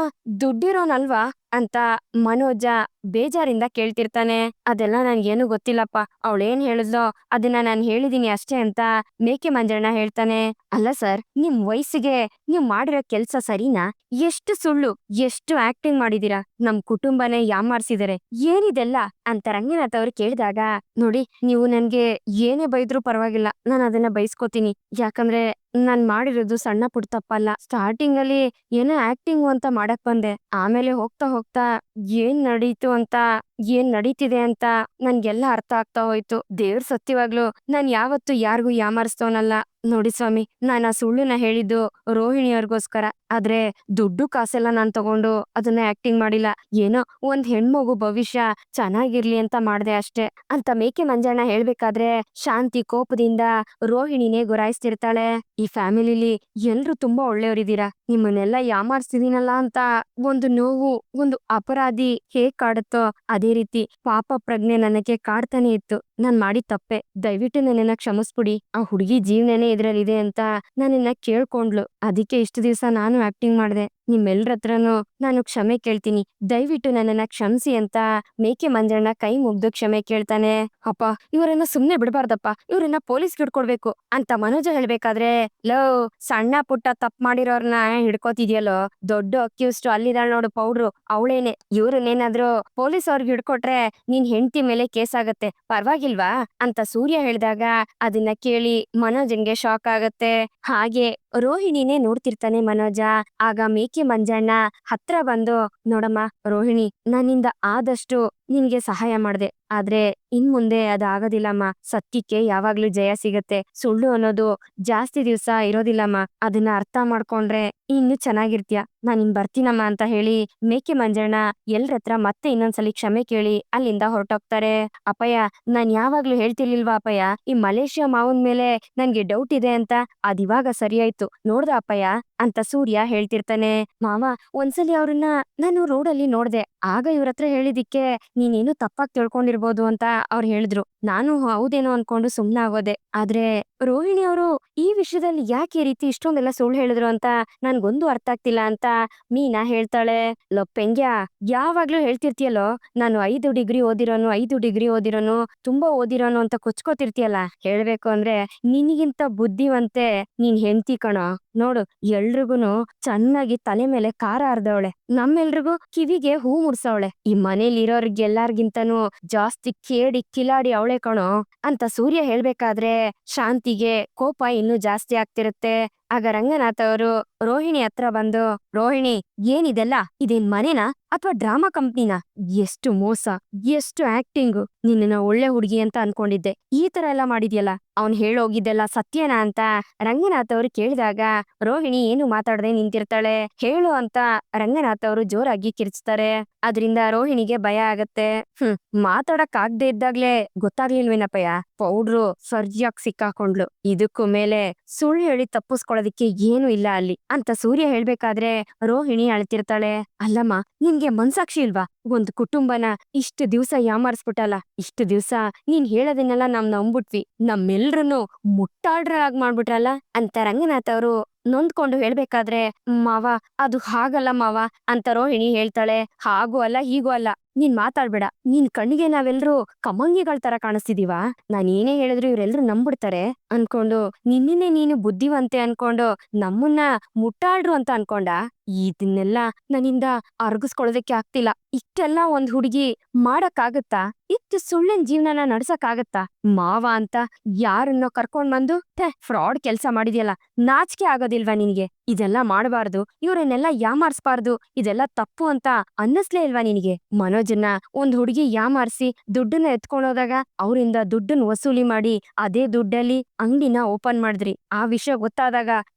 ದುಡ್ಡಿರೋನಲ್ವಾ ಅಂತ ಮನೋಜ ಬೇಜಾರಿಂದ ಕೇಳ್ತಿರ್ತಾನೆ. ಅದೆಲ್ಲ ನನ್ಗೇನು ಗೊತ್ತಿಲ್ಲಪ್ಪ. ಅವಳೇನ್ ಹೇಳಿದ್ಲೋ ಅದನ್ನ ನಾನ್ ಹೇಳಿದೀನಿ ಅಷ್ಟೇ ಅಂತ ಮೇಕೆ ಮಂಜಣ್ಣ ಹೇಳ್ತಾನೆ. ಅಲ್ಲ ಸರ್, ನಿಮ್ ವಯಸ್ಸಿಗೆ ನೀವ್ ಮಾಡಿರೋ ಕೆಲ್ಸ ಸರಿನಾ? ಎಷ್ಟು ಸುಳ್ಳು, ಎಷ್ಟು ಆಕ್ಟಿಂಗ್ ಮಾಡಿದೀರಾ, ನಮ್ ಕುಟುಂಬನೇ ಯಾಮಾರ್ಸಿದಾರೆ, ಏನಿದೆಲ್ಲ ಅಂತ ರಂಗನಾಥ್ ಅವ್ರು ಕೇಳಿದಾಗ, ನೋಡಿ ನೀವು ನನ್ಗೆ ಏನೇ ಬೈದ್ರೂ ಪರವಾಗಿಲ್ಲ, ನಾನು ಅದನ್ನ ಬೈಸ್ಕೋತೀನಿ. ಯಾಕಂದ್ರೆ ನಾನ್ ಮಾಡಿರೋದು ಸಣ್ಣ ಪುಟ್ಟ ತಪ್ಪಲ್ಲ. ಸ್ಟಾರ್ಟಿಂಗ್ ಅಲ್ಲಿ ಏನೋ ಆಕ್ಟಿಂಗ್ ಅಂತ ಮಾಡಕ್ ಬಂದೆ. ಆಮೇಲೆ ಹೋಗ್ತಾ ಹೋಗ್ತಾ ಏನ್ ನಡೀತು ಅಂತ, ಏನ್ ನಡೀತಿದೆ ಅಂತ ನನ್ಗೆಲ್ಲ ಅರ್ಥ ಆಗ್ತಾ ಹೋಯ್ತು. ದೇವ್ರ ಸತ್ಯವಾಗ್ಲು ನಾನ್ ಯಾವತ್ತು ಯಾರಿಗೂ ಯಾಮಾರಿಸ್ತವನಲ್ಲ. ನೋಡಿ ಸ್ವಾಮಿ, ನಾನ್ ಆ ಸುಳ್ಳುನ ಹೇಳಿದ್ದು ರೋಹಿಣಿಯವ್ರಿಗೋಸ್ಕರ. ಆದ್ರೆ ದುಡ್ಡು ಕಾಸೆಲ್ಲ ನಾನ್ ತಗೊಂಡು ಅದನ್ನ ಆಕ್ಟಿಂಗ್ ಮಾಡಿಲ್ಲ. ಏನೋ ಒಂದ್ ಹೆಣ್ಮಗು ಭವಿಷ್ಯ ಚೆನ್ನಾಗಿರ್ಲಿ ಅಂತ ಮಾಡ್ದೆ ಅಷ್ಟೇ ಅಂತ ಮೇಕೆ ಮಂಜಣ್ಣ ಹೇಳ್ಬೇಕಾದ್ರೆ ಶಾಂತಿ ಕೋಪದಿಂದ ರೋಹಿಣಿನೇ ಗುರಾಯಿಸ್ತಿರ್ತಾಳೆ. ಈ ಫ್ಯಾಮಿಲಿಲಿ ಎಲ್ರು ತುಂಬಾ ಒಳ್ಳೆಯವರಿದ್ದೀರಾ. ನಿಮ್ಮನ್ನೆಲ್ಲ ಯಾಮಾರ್ಸ್ತಿದೀನಲ್ಲ ಅಂತ ಒಂದು ನೋವು, ಒಂದು ಅಪರಾಧಿ ಹೇಗ್ ಕಾಡುತ್ತೋ ಅದೇ ರೀತಿ ಪಾಪ ಪ್ರಜ್ಞೆ ನನಗೆ ಕಾಡ್ತಾನೆ ಇತ್ತು. ನಾನ್ ಮಾಡಿದ ತಪ್ಪೆ. ದಯವಿಟ್ಟು ನನ್ನನ್ನ ಕ್ಷಮಿಸ್ಬಿಡಿ. ಆ ಹುಡುಗಿ ಜೀವನನೇ ಇದ್ರಲ್ಲಿದೆ ಅಂತ ನನ್ನನ್ನ ಕೇಳ್ಕೊಂಡ್ಲು. ಅದಕ್ಕೆ ಇಷ್ಟು ದಿವಸ ನಾನು ಆಕ್ಟಿಂಗ್ ಮಾಡ್ದೆ. ನಿಮ್ಮೆಲ್ರ ಹತ್ರನೂ ನಾನು ಕ್ಷಮೆ ಕೇಳ್ತೀನಿ. ದಯವಿಟ್ಟು ನನ್ನನ್ನ ಕ್ಷಮಿಸಿ ಅಂತ ಮೇಕೆ ಮಂಜಣ್ಣ ಕೈ ಮುಗ್ದು ಕ್ಷಮೆ ಕೇಳ್ತಾನೆ. ಅಪ್ಪ, ಇವರನ್ನ ಸುಮ್ನೆ ಬಿಡ್ಬಾರ್ದಪ್ಪ, ಇವ್ರನ್ನ ಪೊಲೀಸ್ಗೆ ಹಿಡ್ಕೊಡ್ಬೇಕು ಅಂತ ಮನೋಜ ಹೇಳ್ಬೇಕಾದ್ರೆ, ಲೋ ಸಣ್ಣ ಪುಟ್ಟ ತಪ್ಪು ಮಾಡಿರೋರ್ನ ಹಿಡ್ಕೋತಿದ್ಯಲ್ಲೋ, ದೊಡ್ಡ ಅಕ್ಯೂಸ್ಟ್ ಅಲ್ಲಿದಾಳ್ ನೋಡು ಪೌಡ್ರು, ಅವಳೇನೆ. ಇವ್ರನ್ನೇನಾದ್ರೂ ಪೊಲೀಸ್ ಅವ್ರಿಗೆ ಹಿಡ್ಕೊಟ್ರೆ ನಿನ್ ಹೆಂಡತಿ ಮೇಲೆ ಕೇಸ್ ಆಗತ್ತೆ, ಪರವಾಗಿಲ್ವಾ ಅಂತ ಸೂರ್ಯ ಹೇಳಿದಾಗ ಅದನ್ನ ಕೇಳಿ ಮನೋಜನ್ಗೆ ಶಾಕ್ ಆಗತ್ತೆ. ಹಾಗೆ ರೋಹಿಣಿನೇ ನೋಡ್ತಿರ್ತಾನೆ ಮನೋಜ. ಆಗ ಮೇಕೆ ಮಂಜಣ್ಣ ಹತ್ರ ಬಂದು, ನೋಡಮ್ಮ ರೋಹಿಣಿ, ನನ್ನಿಂದ ಆದಷ್ಟು ನಿನ್ಗೆ ಸಹಾಯ ಮಾಡ್ದೆ. ಆದ್ರೆ ಇನ್ ಮುಂದೆ ಅದಾಗೋದಿಲ್ಲಮ್ಮ. ಸತ್ಯಕ್ಕೆ ಯಾವಾಗ್ಲೂ ಜಯ ಸಿಗತ್ತೆ. ಸುಳ್ಳು ಅನ್ನೋದು ಜಾಸ್ತಿ ದಿವ್ಸ ಇರೋದಿಲ್ಲಮ್ಮ. ಅದನ್ನ ಅರ್ಥ ಮಾಡ್ಕೊಂಡ್ರೆ ಇನ್ನು ಚೆನ್ನಾಗಿರ್ತೀಯ. ನಾನ್ ಇನ್ ಬರ್ತೀನಮ್ಮ ಅಂತ ಹೇಳಿ ಮೇಕೆ ಮಂಜಣ್ಣ ಎಲ್ರತ್ರ ಮತ್ತೆ ಇನ್ನೊಂದ್ಸಲಿ ಕ್ಷಮೆ ಕೇಳಿ ಅಲ್ಲಿಂದ ಹೊರಟೋಗ್ತಾರೆ. ಅಪ್ಪಯ್ಯ, ನಾನ್ ಯಾವಾಗ್ಲೂ ಹೇಳ್ತಿರ್ಲಿಲ್ವಾ ಅಪ್ಪಯ್ಯ, ಈ ಮಲೇಷ್ಯಾ ಮಾವನ್ ಮೇಲೆ ನನ್ಗೆ ಡೌಟ್ ಇದೆ ಅಂತ? ಅದಿವಾಗ ಸರಿಯಾಯ್ತು ನೋಡ್ದ ಅಪ್ಪಯ್ಯ ಅಂತ ಸೂರ್ಯ ಹೇಳ್ತಿರ್ತಾನೆ. ಮಾವ, ಒಂದ್ಸಲಿ ಅವ್ರನ್ನ ನಾನು ರೋಡಲ್ಲಿ ನೋಡ್ದೆ. ಆಗ ಇವ್ರತ್ರ ಹೇಳಿದಿಕ್ಕೆ ನೀನೇನು ತಪ್ಪಾಗಿ ತಿಳ್ಕೊಂಡಿರ್ಬೋದು ಅಂತ ಅವ್ರು ಹೇಳಿದ್ರು. ನಾನು ಹೌದೇನೋ ಅನ್ಕೊಂಡು ಸುಮ್ನಾಗೋದೆ. ಆದ್ರೆ ರೋಹಿಣಿ ಅವರು ಈ ವಿಷಯದಲ್ಲಿ ಯಾಕೆ ಈ ರೀತಿ ಇಷ್ಟೊಂದೆಲ್ಲ ಸುಳ್ಳು ಹೇಳಿದ್ರು ಅಂತ ನನ್ಗೊಂದು ಅರ್ಥ ಆಗ್ತಿಲ್ಲ ಅಂತ ಮೀನಾ ಹೇಳ್ತಾಳೆ. ಪೆಂಗ್ಯ, ಯಾವಾಗ್ಲೂ ಹೇಳ್ತಿರ್ತೀಯಲ್ಲೋ ನಾನು 5 ಡಿಗ್ರಿ ಓದಿರೋನು, 5 ಡಿಗ್ರಿ ಓದಿರೋನು, ತುಂಬಾ ಓದಿರೋನು ಅಂತ ಕೊಚ್ಕೋತಿರ್ತೀಯಲ್ಲ. ಹೇಳ್ಬೇಕು ಅಂದ್ರೆ ನಿನಗಿಂತ ಬುದ್ಧಿವಂತೆ ನಿನ್ ಹೆಂಡ್ತಿ ಕಣೋ. ನೋಡು, ಎಲ್ರಿಗೂನು ಚೆನ್ನಾಗಿ ತಲೆ ಮೇಲೆ ಖಾರ ಅರ್ದವಳೆ, ನಮ್ಮೆಲ್ರಿಗೂ ಕಿವಿಗೆ ಹೂ ಮುಡ್ಸವಳೆ. ಈ ಮನೇಲಿ ಇರೋರ್ಗೆಲ್ಲಾರ್ಗಿಂತನೂ ಜಾಸ್ತಿ ಕೇಡಿ ಕಿಲಾಡಿ ಅವಳೆ ಕಣೋ ಅಂತ ಸೂರ್ಯ ಹೇಳ್ಬೇಕಾದ್ರೆ ಶಾಂತಿಗೆ ಕೋಪ ಇನ್ನೂ ಜಾಸ್ತಿ ಆಗ್ತಿರುತ್ತೆ. ಆಗ ರಂಗನಾಥ್ ಅವರು ರೋಹಿಣಿ ಹತ್ರ ಬಂದು, ರೋಹಿಣಿ, ಏನಿದೆಲ್ಲ? ಇದೇನ್ ಮನೆನಾ ಅಥವಾ ಡ್ರಾಮಾ ಕಂಪ್ನಿನ? ಎಷ್ಟು ಮೋಸ, ಎಷ್ಟು ಆಕ್ಟಿಂಗು. ನಿನ್ನ ಒಳ್ಳೆ ಹುಡುಗಿ ಅಂತ ಅನ್ಕೊಂಡಿದ್ದೆ, ಈ ತರ ಎಲ್ಲ ಮಾಡಿದ್ಯಲ್ಲ. ಅವ್ನ್ ಹೇಳೋಗಿದ್ದೆಲ್ಲ ಸತ್ಯನಾ ಅಂತ ರಂಗನಾಥ್ ಅವರು ಕೇಳಿದಾಗ ರೋಹಿಣಿ ಏನು ಮಾತಾಡದೆ ನಿಂತಿರ್ತಾಳೆ. ಹೇಳು ಅಂತ ರಂಗನಾಥ್ ಅವರು ಜೋರಾಗಿ ಕಿರ್ಚ್ತಾರೆ. ಅದ್ರಿಂದ ರೋಹಿಣಿಗೆ ಭಯ ಆಗತ್ತೆ. ಮಾತಾಡಕ್ ಆಗದೆ ಇದ್ದಾಗ್ಲೇ ಗೊತ್ತಾಗ್ಲಿಲ್ವೇನಪ್ಪಯ್ಯ, ಪೌಡ್ರು ಸರ್ಯಾಗಿ ಸಿಕ್ಕಾಕೊಂಡ್ಲು. ಇದಕ್ಕೂ ಮೇಲೆ ಸುಳ್ಳು ಹೇಳಿ ತಪ್ಪಿಸ್ಕೊಳ್ಳೋದಿಕ್ಕೆ ಏನು ಇಲ್ಲ ಅಲ್ಲಿ ಅಂತ ಸೂರ್ಯ ಹೇಳ್ಬೇಕಾದ್ರೆ ರೋಹಿಣಿ ಅಳ್ತಿರ್ತಾಳೆ. ಅಲ್ಲಮ್ಮ, ನಿನ್ಗೆ ಮನ್ಸಾಕ್ಷಿ ಇಲ್ವಾ? ಒಂದ್ ಕುಟುಂಬನ ಇಷ್ಟು ದಿವ್ಸ ಯಾಮಾರಿಸ್ಬಿಟ್ಟಲ್ಲ. ಇಷ್ಟು ದಿವ್ಸ ನೀನ್ ಹೇಳೋದನ್ನೆಲ್ಲ ನಾವ್ ನಂಬ್ಬಿಟ್ವಿ, ನಮ್ಮೆಲ್ರನ್ನು ಮುಟ್ಟಾಳ್ರಾಗ್ ಮಾಡ್ಬಿಟ್ರಲ್ಲ ಅಂತ ರಂಗನಾಥ್ ಅವರು ನೊಂದ್ಕೊಂಡು ಹೇಳ್ಬೇಕಾದ್ರೆ, ಮಾವ ಅದು ಹಾಗಲ್ಲ ಮಾವ ಅಂತ ರೋಹಿಣಿ ಹೇಳ್ತಾಳೆ. ಹಾಗೂ ಅಲ್ಲ ಹೀಗೂ ಅಲ್ಲ, ನೀನ್ ಮಾತಾಡ್ಬೇಡ. ನಿನ್ ಕಣ್ಣಿಗೆ ನಾವೆಲ್ರೂ ಕಮಂಗಿಗಳ ತರ ಕಾಣಿಸ್ತಿದೀವ? ನಾನ್ ಏನೇ ಹೇಳಿದ್ರು ಇವ್ರೆಲ್ರು ನಂಬ್ಬಿಡ್ತಾರೆ ಅನ್ಕೊಂಡು ನಿನ್ನೆ ನೀನು ಬುದ್ಧಿವಂತೆ ಅನ್ಕೊಂಡು ನಮ್ಮನ್ನ ಮುಟ್ಟಾಳ್ರು ಅಂತ ಅನ್ಕೊಂಡ? ಇದನ್ನೆಲ್ಲ ನನ್ನಿಂದ ಅರ್ಗಿಸ್ಕೊಳ್ಳೋದಕ್ಕೆ ಆಗ್ತಿಲ್ಲ. ಇಷ್ಟೆಲ್ಲ ಒಂದ್ ಹುಡುಗಿ ಮಾಡಕ್ಕಾಗತ್ತಾ? ಇಷ್ಟು ಸುಳ್ಳಿನ ಜೀವನನ ನಡ್ಸಕ್ಕಾಗತ್ತಾ? ಮಾವ ಅಂತ ಯಾರನ್ನೋ ಕರ್ಕೊಂಡ್ ಬಂದು ಫ್ರಾಡ್ ಕೆಲ್ಸ ಮಾಡಿದ್ಯಲ್ಲ, ನಾಚಿಕೆ ಆಗೋದಿಲ್ವಾ ನಿನ್ಗೆ? ಇದೆಲ್ಲ ಮಾಡಬಾರ್ದು, ಇವ್ರನ್ನೆಲ್ಲ ಯಾಮಾರ್ಸ್ಬಾರ್ದು, ಇದೆಲ್ಲ ತಪ್ಪು ಅಂತ ಅನ್ನಿಸ್ಲೇ ಇಲ್ವಾ ನಿನಗೆ? ಮನೋಜನ್ನ ಒಂದ್ ಹುಡುಗಿ ಯಾಮಾರ್ಸಿ ದುಡ್ಡನ್ನ ಎತ್ಕೊಂಡೋದಾಗ ಅವರಿಂದ ದುಡ್ಡನ್ನ ವಸೂಲಿ ಮಾಡಿ ಅದೇ ದುಡ್ಡಲ್ಲಿ ಅಂಗಡಿನ ಓಪನ್ ಮಾಡಿದ್ರಿ. ಆ ವಿಷಯ ಗೊತ್ತಾದಾಗ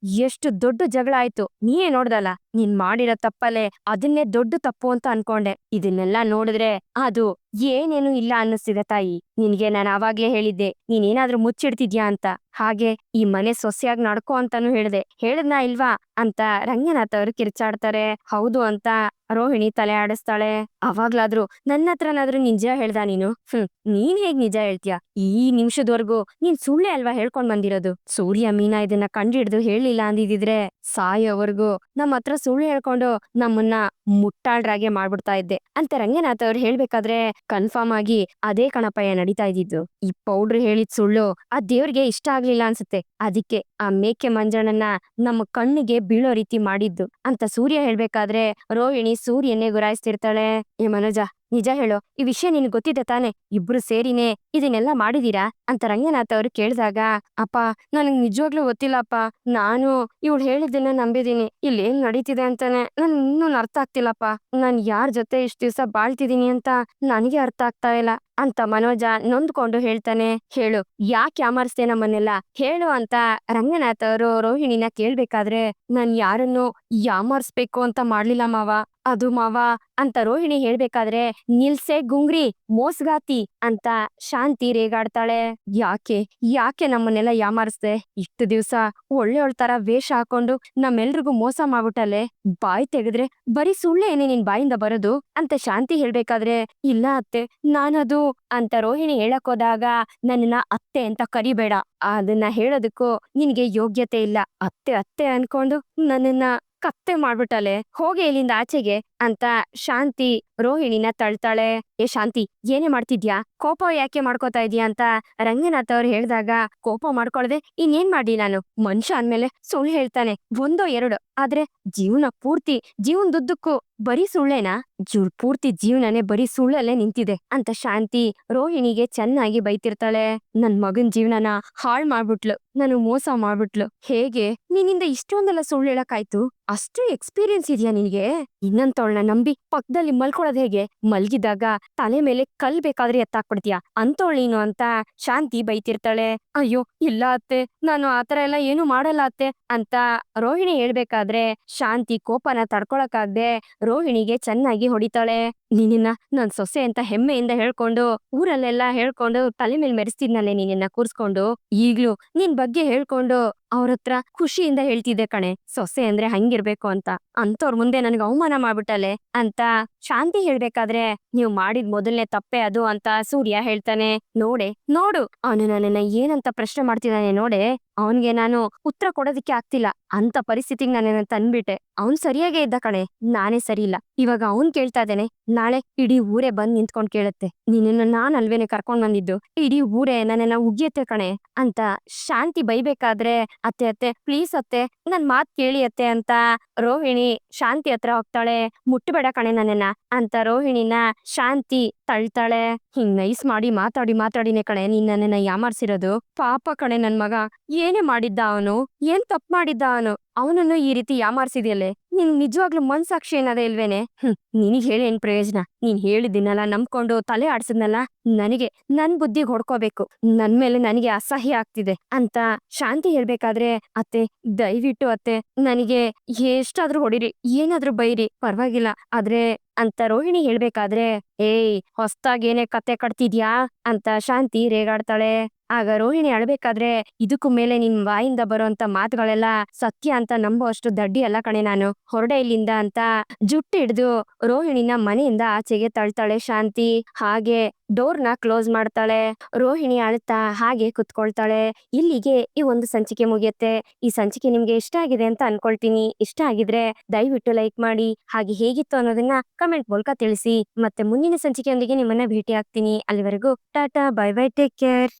ಎಷ್ಟು ದೊಡ್ಡ ಜಗಳ ಆಯ್ತು, ನೀನೇ ನೋಡ್ದಲ್ಲ. ನೀನ್ ಮಾಡಿರೋ ತಪ್ಪಲ್ಲೇ ಅದನ್ನೇ ದೊಡ್ಡ ತಪ್ಪು ಅಂತ ಅನ್ಕೊಂಡೆ. ಇದನ್ನೆಲ್ಲ ನೋಡಿದ್ರೆ ಅದು ಏನೇನು ಇಲ್ಲ ಅನ್ನಿಸ್ತಿದೆ ತಾಯಿ. ನಿನ್ಗೆ ನಾನು ಆವಾಗ್ಲೇ ಹೇಳಿದ್ದೆ ನೀನೇನಾದ್ರೂ ಮುಚ್ಚಿಡ್ತಿದ್ಯಾ ಅಂತ. ಹಾಗೆ ಈ ಮನೆ ಸೊಸೆಯಾಗಿ ನಡ್ಕೋ ಅಂತಾನು ಹೇಳದ್ನಾ ಇಲ್ವಾ ಅಂತ ರಂಗನಾಥ್ ಅವರು ಕಿರ್ಚಾಡ್ತಾರೆ. ಹೌದು ಅಂತ ರೋಹಿಣಿ ತಲೆ ಆಡಿಸ್ತಾಳೆ. ಅವಾಗ್ಲಾದ್ರೂ ನನ್ನ ಹತ್ರನಾದ್ರೂ ನಿಜ ಹೇಳ್ದ ನೀನು? ನೀನ್ ಹೇಗ್ ನಿಜ ಹೇಳ್ತೀಯ? ಈ ನಿಮಿಷದವರೆಗೂ ನೀನ್ ಸುಳ್ಳೆ ಅಲ್ವಾ ಹೇಳ್ಕೊಂಡ್ ಬಂದಿರೋದು? ಸೂರ್ಯ ಮೀನಾ ಇದನ್ನ ಕಂಡಿಡ್ದು ಹೇಳಿಲ್ಲ ಅಂದಿದ್ರೆ ಸಾಯೋವರೆಗೂ ನಮ್ಮ ಹತ್ರ ಸುಳ್ಳು ಹೇಳ್ಕೊಂಡು ನಮ್ಮನ್ನ ಮುಟ್ಟಾಳ್ರಾಗೆ ಮಾಡ್ಬಿಡ್ತಾ ಇದ್ದೆ ಅಂತ ರಂಗನಾಥ್ ಅವ್ರು ಹೇಳ್ಬೇಕಾದ್ರೆ ಕನ್ಫರ್ಮ್ ಆಗಿ ಅದೇ ಕಣಪಯ್ಯ ನಡೀತಾ ಇದ್ದಿದ್ದು. ಈ ಪೌಡ್ರ್ ಹೇಳಿದ್ ಸುಳ್ಳು ಆ ದೇವ್ರಿಗೆ ಇಷ್ಟ ಆಗ್ಲಿಲ್ಲ ಅನ್ಸುತ್ತೆ. ಅದಕ್ಕೆ ಆ ಮೇಕೆ ಮಂಜಣ್ಣನ ನಮ್ಮ ಕಣ್ಣಿಗೆ ಬೀಳೋ ರೀತಿ ಮಾಡಿದ್ದು ಅಂತ ಸೂರ್ಯ ಹೇಳ್ಬೇಕಾದ್ರೆ ರೋಹಿಣಿ ಸೂರ್ಯನ್ನೇ ಗುರಾಯಿಸ್ತಿರ್ತಾಳೆ. ಏ ಮನೋಜ, ನಿಜ ಹೇಳೋ, ಈ ವಿಷಯ ನಿನ್ಗೆ ಗೊತ್ತಿದೆ ತಾನೆ? ಇಬ್ರು ಸೇರಿನೇ ಇದನ್ನೆಲ್ಲ ಮಾಡಿದೀರಾ ಅಂತ ರಂಗನಾಥ್ ಅವ್ರು ಕೇಳಿದಾಗ, ಅಪ್ಪ ನನಗ್ ನಿಜವಾಗ್ಲೂ ಗೊತ್ತಿಲ್ಲಪ್ಪ. ನಾನು ಇವಳು ಹೇಳಿದ್ದನ್ನ ನಂಬಿದೀನಿ. ಇಲ್ಲಿ ಏನ್ ನಡೀತಿದೆ ಅಂತಾನೆ ನನ್ ಇನ್ನೂ ಅರ್ಥ ಆಗ್ತಿಲ್ಲಪ್ಪ. ನಾನ್ ಯಾರ್ ಜೊತೆ ಇಷ್ಟ ದಿವ್ಸ ಬಾಳ್ತಿದೀನಿ ಅಂತ ನನಗೆ ಅರ್ಥ ಆಗ್ತಾ ಇಲ್ಲ ಅಂತ ಮನೋಜ ನೊಂದ್ಕೊಂಡು ಹೇಳ್ತಾನೆ. ಹೇಳು, ಯಾಕೆ ಯಾಮಾರಿಸ್ದೆ ನಮ್ಮನ್ನೆಲ್ಲ ಹೇಳು ಅಂತ ರಂಗನಾಥ್ ಅವರು ರೋಹಿಣಿನ ಕೇಳ್ಬೇಕಾದ್ರೆ, ನಾನ್ ಯಾರನ್ನು ಯಾಮಾರಿಸ್ಬೇಕು ಅಂತ ಮಾಡ್ಲಿಲ್ಲ ಮಾವ. ಅದು ಮಾವ ಅಂತ ರೋಹಿಣಿ ಹೇಳ್ಬೇಕಾದ್ರೆ, ನಿಲ್ಸೆ ಗುಂಗ್ರಿ ಮೋಸ್ಗಾತಿ ಅಂತ ಶಾಂತಿ ರೇಗಾಡ್ತಾಳೆ. ಯಾಕೆ ಯಾಕೆ ನಮ್ಮನ್ನೆಲ್ಲ ಯಾಮಾರಿಸ್ದೆ? ಇಷ್ಟು ದಿವ್ಸ ಒಳ್ಳೆಯವಳ ತರ ವೇಷ ಹಾಕೊಂಡು ನಮ್ಮೆಲ್ರಿಗೂ ಮೋಸ ಮಾಡ್ಬಿಟ್ಟಲೆ. ಬಾಯಿ ತೆಗೆದ್ರೆ ಬರೀ ಸುಳ್ಳೇನೆ ನಿನ್ ಬಾಯಿಂದ ಬರೋದು ಅಂತ ಶಾಂತಿ ಹೇಳ್ಬೇಕಾದ್ರೆ, ಇಲ್ಲ ಅತ್ತೆ ನಾನದು ಅಂತ ರೋಹಿಣಿ ಹೇಳಕ್ ಹೋದಾಗ, ನನ್ನನ್ನ ಅತ್ತೆ ಅಂತ ಕರಿಬೇಡ. ಅದನ್ನ ಹೇಳೋದಕ್ಕೂ ನಿನ್ಗೆ ಯೋಗ್ಯತೆ ಇಲ್ಲ. ಅತ್ತೆ ಅತ್ತೆ ಅನ್ಕೊಂಡು ನನ್ನನ್ನ ಕತ್ತೆ ಮಾಡ್ಬಿಟ್ಟಲೆ, ಹೋಗೆ ಇಲ್ಲಿಂದ ಆಚೆಗೆ ಅಂತ ಶಾಂತಿ ರೋಹಿಣಿನ ತಳ್ತಾಳೆ. ಏ ಶಾಂತಿ, ಏನೇ ಮಾಡ್ತಿದ್ಯಾ? ಕೋಪ ಯಾಕೆ ಮಾಡ್ಕೋತಾ ಇದೀಯಾ ಅಂತ ರಂಗನಾಥ್ ಅವ್ರು ಹೇಳ್ದಾಗ, ಕೋಪ ಮಾಡ್ಕೊಳ್ದೆ ಇನ್ನೇನ್ ಮಾಡ್ಲಿ ನಾನು? ಮನುಷ್ಯ ಅಂದ್ಮೇಲೆ ಸುಳ್ಳು ಹೇಳ್ತಾನೆ, ಒಂದೋ ಎರಡೋ, ಆದ್ರೆ ಜೀವನದುದ್ದಕ್ಕೂ ಬರೀ ಸುಳ್ಳೇನಾ? ಪೂರ್ತಿ ಜೀವನನೇ ಬರೀ ಸುಳ್ಳಲ್ಲೇ ನಿಂತಿದೆ ಅಂತ ಶಾಂತಿ ರೋಹಿಣಿಗೆ ಚೆನ್ನಾಗಿ ಬೈತಿರ್ತಾಳೆ. ನನ್ ಮಗನ್ ಜೀವನನ ಹಾಳ್ ಮಾಡ್ಬಿಟ್ಲು, ನಾನು ಮೋಸ ಮಾಡ್ಬಿಟ್ಲು. ಹೇಗೆ ನಿನ್ನಿಂದ ಇಷ್ಟೊಂದೆಲ್ಲ ಸುಳ್ಳು ಹೇಳಕ್ಕಾಯ್ತು? ಅಷ್ಟು ಎಕ್ಸ್ಪೀರಿಯನ್ಸ್ ಇದೆಯಾ ನಿನ್ಗೆ? ಇನ್ನಂತವಳನ್ನ ನಂಬಿ ಪಕ್ಕದಲ್ಲಿ ಮಲ್ಕೊಳ್ಳೋದ್ ಹೇಗೆ? ಮಲ್ಗಿದಾಗ ತಲೆ ಮೇಲೆ ಕಲ್ ಬೇಕಾದ್ರೆ ಎತ್ತಾಕ್ಬಿಡ್ತೀಯ ಅಂತವಳು ನೀನು ಅಂತ ಶಾಂತಿ ಬೈತಿರ್ತಾಳೆ. ಅಯ್ಯೋ ಇಲ್ಲ ಅತ್ತೆ, ನಾನು ಆತರ ಎಲ್ಲ ಏನು ಮಾಡಲ್ಲ ಅತ್ತೆ ಅಂತ ರೋಹಿಣಿ ಹೇಳ್ಬೇಕಾದ್ರೆ ಶಾಂತಿ ಕೋಪನ ತಡ್ಕೊಳಕ್ಕಾಗ್ದೆ ರೋಹಿಣಿಗೆ ಚೆನ್ನಾಗಿ ಹೊಡಿತಾಳೆ. ನಿನ್ನ ನನ್ ಸೊಸೆ ಅಂತ ಹೆಮ್ಮೆಯಿಂದ ಹೇಳ್ಕೊಂಡು ಊರಲ್ಲೆಲ್ಲ ಹೇಳ್ಕೊಂಡು ತಲೆ ಮೇಲೆ ಮೆರೆಸ್ತಿದ್ನಲ್ಲೇ ನಿನ್ನ ಕೂರ್ಸ್ಕೊಂಡು, ಈಗ್ಲೂ ನಿನ್ ಬಗ್ಗೆ ಹೇಳ್ಕೊಂಡು ಅವ್ರತ್ರ ಖುಷಿಯಿಂದ ಹೇಳ್ತಿದ್ದೆ ಕಣೆ, ಸೊಸೆ ಅಂದ್ರೆ ಹಂಗಿರ್ಬೇಕು ಅಂತ. ಅಂತವ್ರ ಮುಂದೆ ನನ್ಗೆ ಅವಮಾನ ಮಾಡ್ಬಿಟ್ಟಲೆ ಅಂತ ಶಾಂತಿ ಹೇಳ್ಬೇಕಾದ್ರೆ, ನೀವ್ ಮಾಡಿದ್ ಮೊದಲನೇ ತಪ್ಪೆ ಅದು ಅಂತ ಸೂರ್ಯ ಹೇಳ್ತಾನೆ. ನೋಡು ಅವನು ನನ್ನನ್ನ ಏನಂತ ಪ್ರಶ್ನೆ ಮಾಡ್ತಿದ್ದಾನೆ ನೋಡೆ. ಅವನ್ಗೆ ನಾನು ಉತ್ತರ ಕೊಡೋದಿಕ್ಕೆ ಆಗ್ತಿಲ್ಲ ಅಂತ ಪರಿಸ್ಥಿತಿಗೆ ನನ್ನನ್ನ ತಂದ್ಬಿಟ್ಟೆ. ಅವ್ನ್ ಸರಿಯಾಗೇ ಇದ್ದ ಕಣೆ, ನಾನೇ ಸರಿ ಇಲ್ಲ. ಇವಾಗ ಅವ್ನ್ ಕೇಳ್ತಾ ಇದ್ದೇನೆ, ನಾಳೆ ಇಡೀ ಊರೇ ಬಂದ್ ನಿಂತ್ಕೊಂಡ್ ಕೇಳುತ್ತೆ, ನಿನ್ನ ನಾನ್ ಅಲ್ವೇನೆ ಕರ್ಕೊಂಡ್ ಬಂದಿದ್ದು, ಇಡೀ ಊರೇ ನನ್ನನ್ನ ಉಗ್ಯತ್ತೆ ಕಣೆ ಅಂತ ಶಾಂತಿ ಬೈಬೇಕಾದ್ರೆ, ಅತ್ತೆ ಅತ್ತೆ ಪ್ಲೀಸ್ ಅತ್ತೆ ನನ್ ಮಾತ್ ಕೇಳಿ ಅತ್ತೆ ಅಂತ ರೋಹಿಣಿ ಶಾಂತಿ ಹತ್ರ ಹೋಗ್ತಾಳೆ. ಮುಟ್ಟಬೇಡ ಕಣೆ ನನ್ನನ್ನ ಅಂತ ರೋಹಿಣಿನ ಶಾಂತಿ ತಳ್ತಾಳೆ. ಹಿಂಗ್ ನೈಸ್ ಮಾಡಿ ಮಾತಾಡಿನೇ ಕಣೆ ನೀನ್ ನನ್ನನ್ನ ಯಾಮಾರ್ಸಿರೋದು. ಪಾಪ ಕಣೆ ನನ್ ಮಗ, ಏನೇ ಮಾಡಿದ್ದ ಅವನು? ಏನ್ ತಪ್ಪು ಮಾಡಿದ್ದ ಅವನನ್ನು ಈ ರೀತಿ ಯಾಮಾರ್ಸಿದ್ಯಲ್ಲೇ? ನಿನ್ ನಿಜವಾಗ್ಲೂ ಮನ್ಸಾಕ್ಷಿ ಏನದೇ ಇಲ್ವೇನೆ? ನಿನಗ್ ಹೇಳಿ ಏನ್ ಪ್ರಯೋಜನ? ನೀನ್ ಹೇಳಿದಿನಲ್ಲ ನಂಬ್ಕೊಂಡು ತಲೆ ಆಡ್ಸದ್ನಲ್ಲ, ನನಗೆ ನನ್ ಬುದ್ಧಿಗ್ ಹೊಡ್ಕೋಬೇಕು. ನನ್ ಮೇಲೆ ನನಗೆ ಅಸಹ್ಯ ಆಗ್ತಿದೆ ಅಂತ ಶಾಂತಿ ಹೇಳ್ಬೇಕಾದ್ರೆ, ಅತ್ತೆ ದಯವಿಟ್ಟು ಅತ್ತೆ ನನಗೆ ಎಷ್ಟಾದ್ರೂ ಹೊಡಿರಿ, ಏನಾದ್ರೂ ಬೈರಿ, ಪರವಾಗಿಲ್ಲ, ಆದ್ರೆ ಅಂತ ರೋಹಿಣಿ ಹೇಳ್ಬೇಕಾದ್ರೆ, ಏಯ್ ಹೊಸ್ತಾಗೇನೆ ಕತೆ ಕಟ್ತಿದ್ಯಾ ಅಂತ ಶಾಂತಿ ರೇಗಾಡ್ತಾಳೆ. ಆಗ ರೋಹಿಣಿ ಅಳ್ಬೇಕಾದ್ರೆ, ಇದಕ್ಕೂ ಮೇಲೆ ನಿನ್ ಬಾಯಿಂದ ಬರೋಂತ ಮಾತುಗಳೆಲ್ಲ ಸತ್ಯ ಅಂತ ನಂಬೋ ಅಷ್ಟು ದಡ್ಡಿ ಅಲ್ಲ ಕಣೆ ನಾನು, ಹೊರಡೆ ಇಲ್ಲಿಂದ ಅಂತ ಜುಟ್ಟು ಹಿಡ್ದು ರೋಹಿಣಿನ ಮನೆಯಿಂದ ಆಚೆಗೆ ತಳ್ತಾಳೆ ಶಾಂತಿ. ಹಾಗೆ ಡೋರ್ನ ಕ್ಲೋಸ್ ಮಾಡ್ತಾಳೆ. ರೋಹಿಣಿ ಅಳ್ತಾ ಹಾಗೆ ಕುತ್ಕೊಳ್ತಾಳೆ. ಇಲ್ಲಿಗೆ ಈ ಒಂದು ಸಂಚಿಕೆ ಮುಗಿಯುತ್ತೆ. ಈ ಸಂಚಿಕೆ ನಿಮ್ಗೆ ಇಷ್ಟ ಆಗಿದೆ ಅಂತ ಅನ್ಕೊಳ್ತೀನಿ. ಇಷ್ಟ ಆಗಿದ್ರೆ ದಯವಿಟ್ಟು ಲೈಕ್ ಮಾಡಿ, ಹಾಗೆ ಹೇಗಿತ್ತು ಅನ್ನೋದನ್ನ ಕಮೆಂಟ್ ಮೂಲಕ ತಿಳಿಸಿ. ಮತ್ತೆ ಮುಂದಿನ ಸಂಚಿಕೆಯೊಂದಿಗೆ ನಿಮ್ಮನ್ನ ಭೇಟಿ ಆಗ್ತೀನಿ. ಅಲ್ಲಿವರೆಗೂ Tata, bye bye, take care.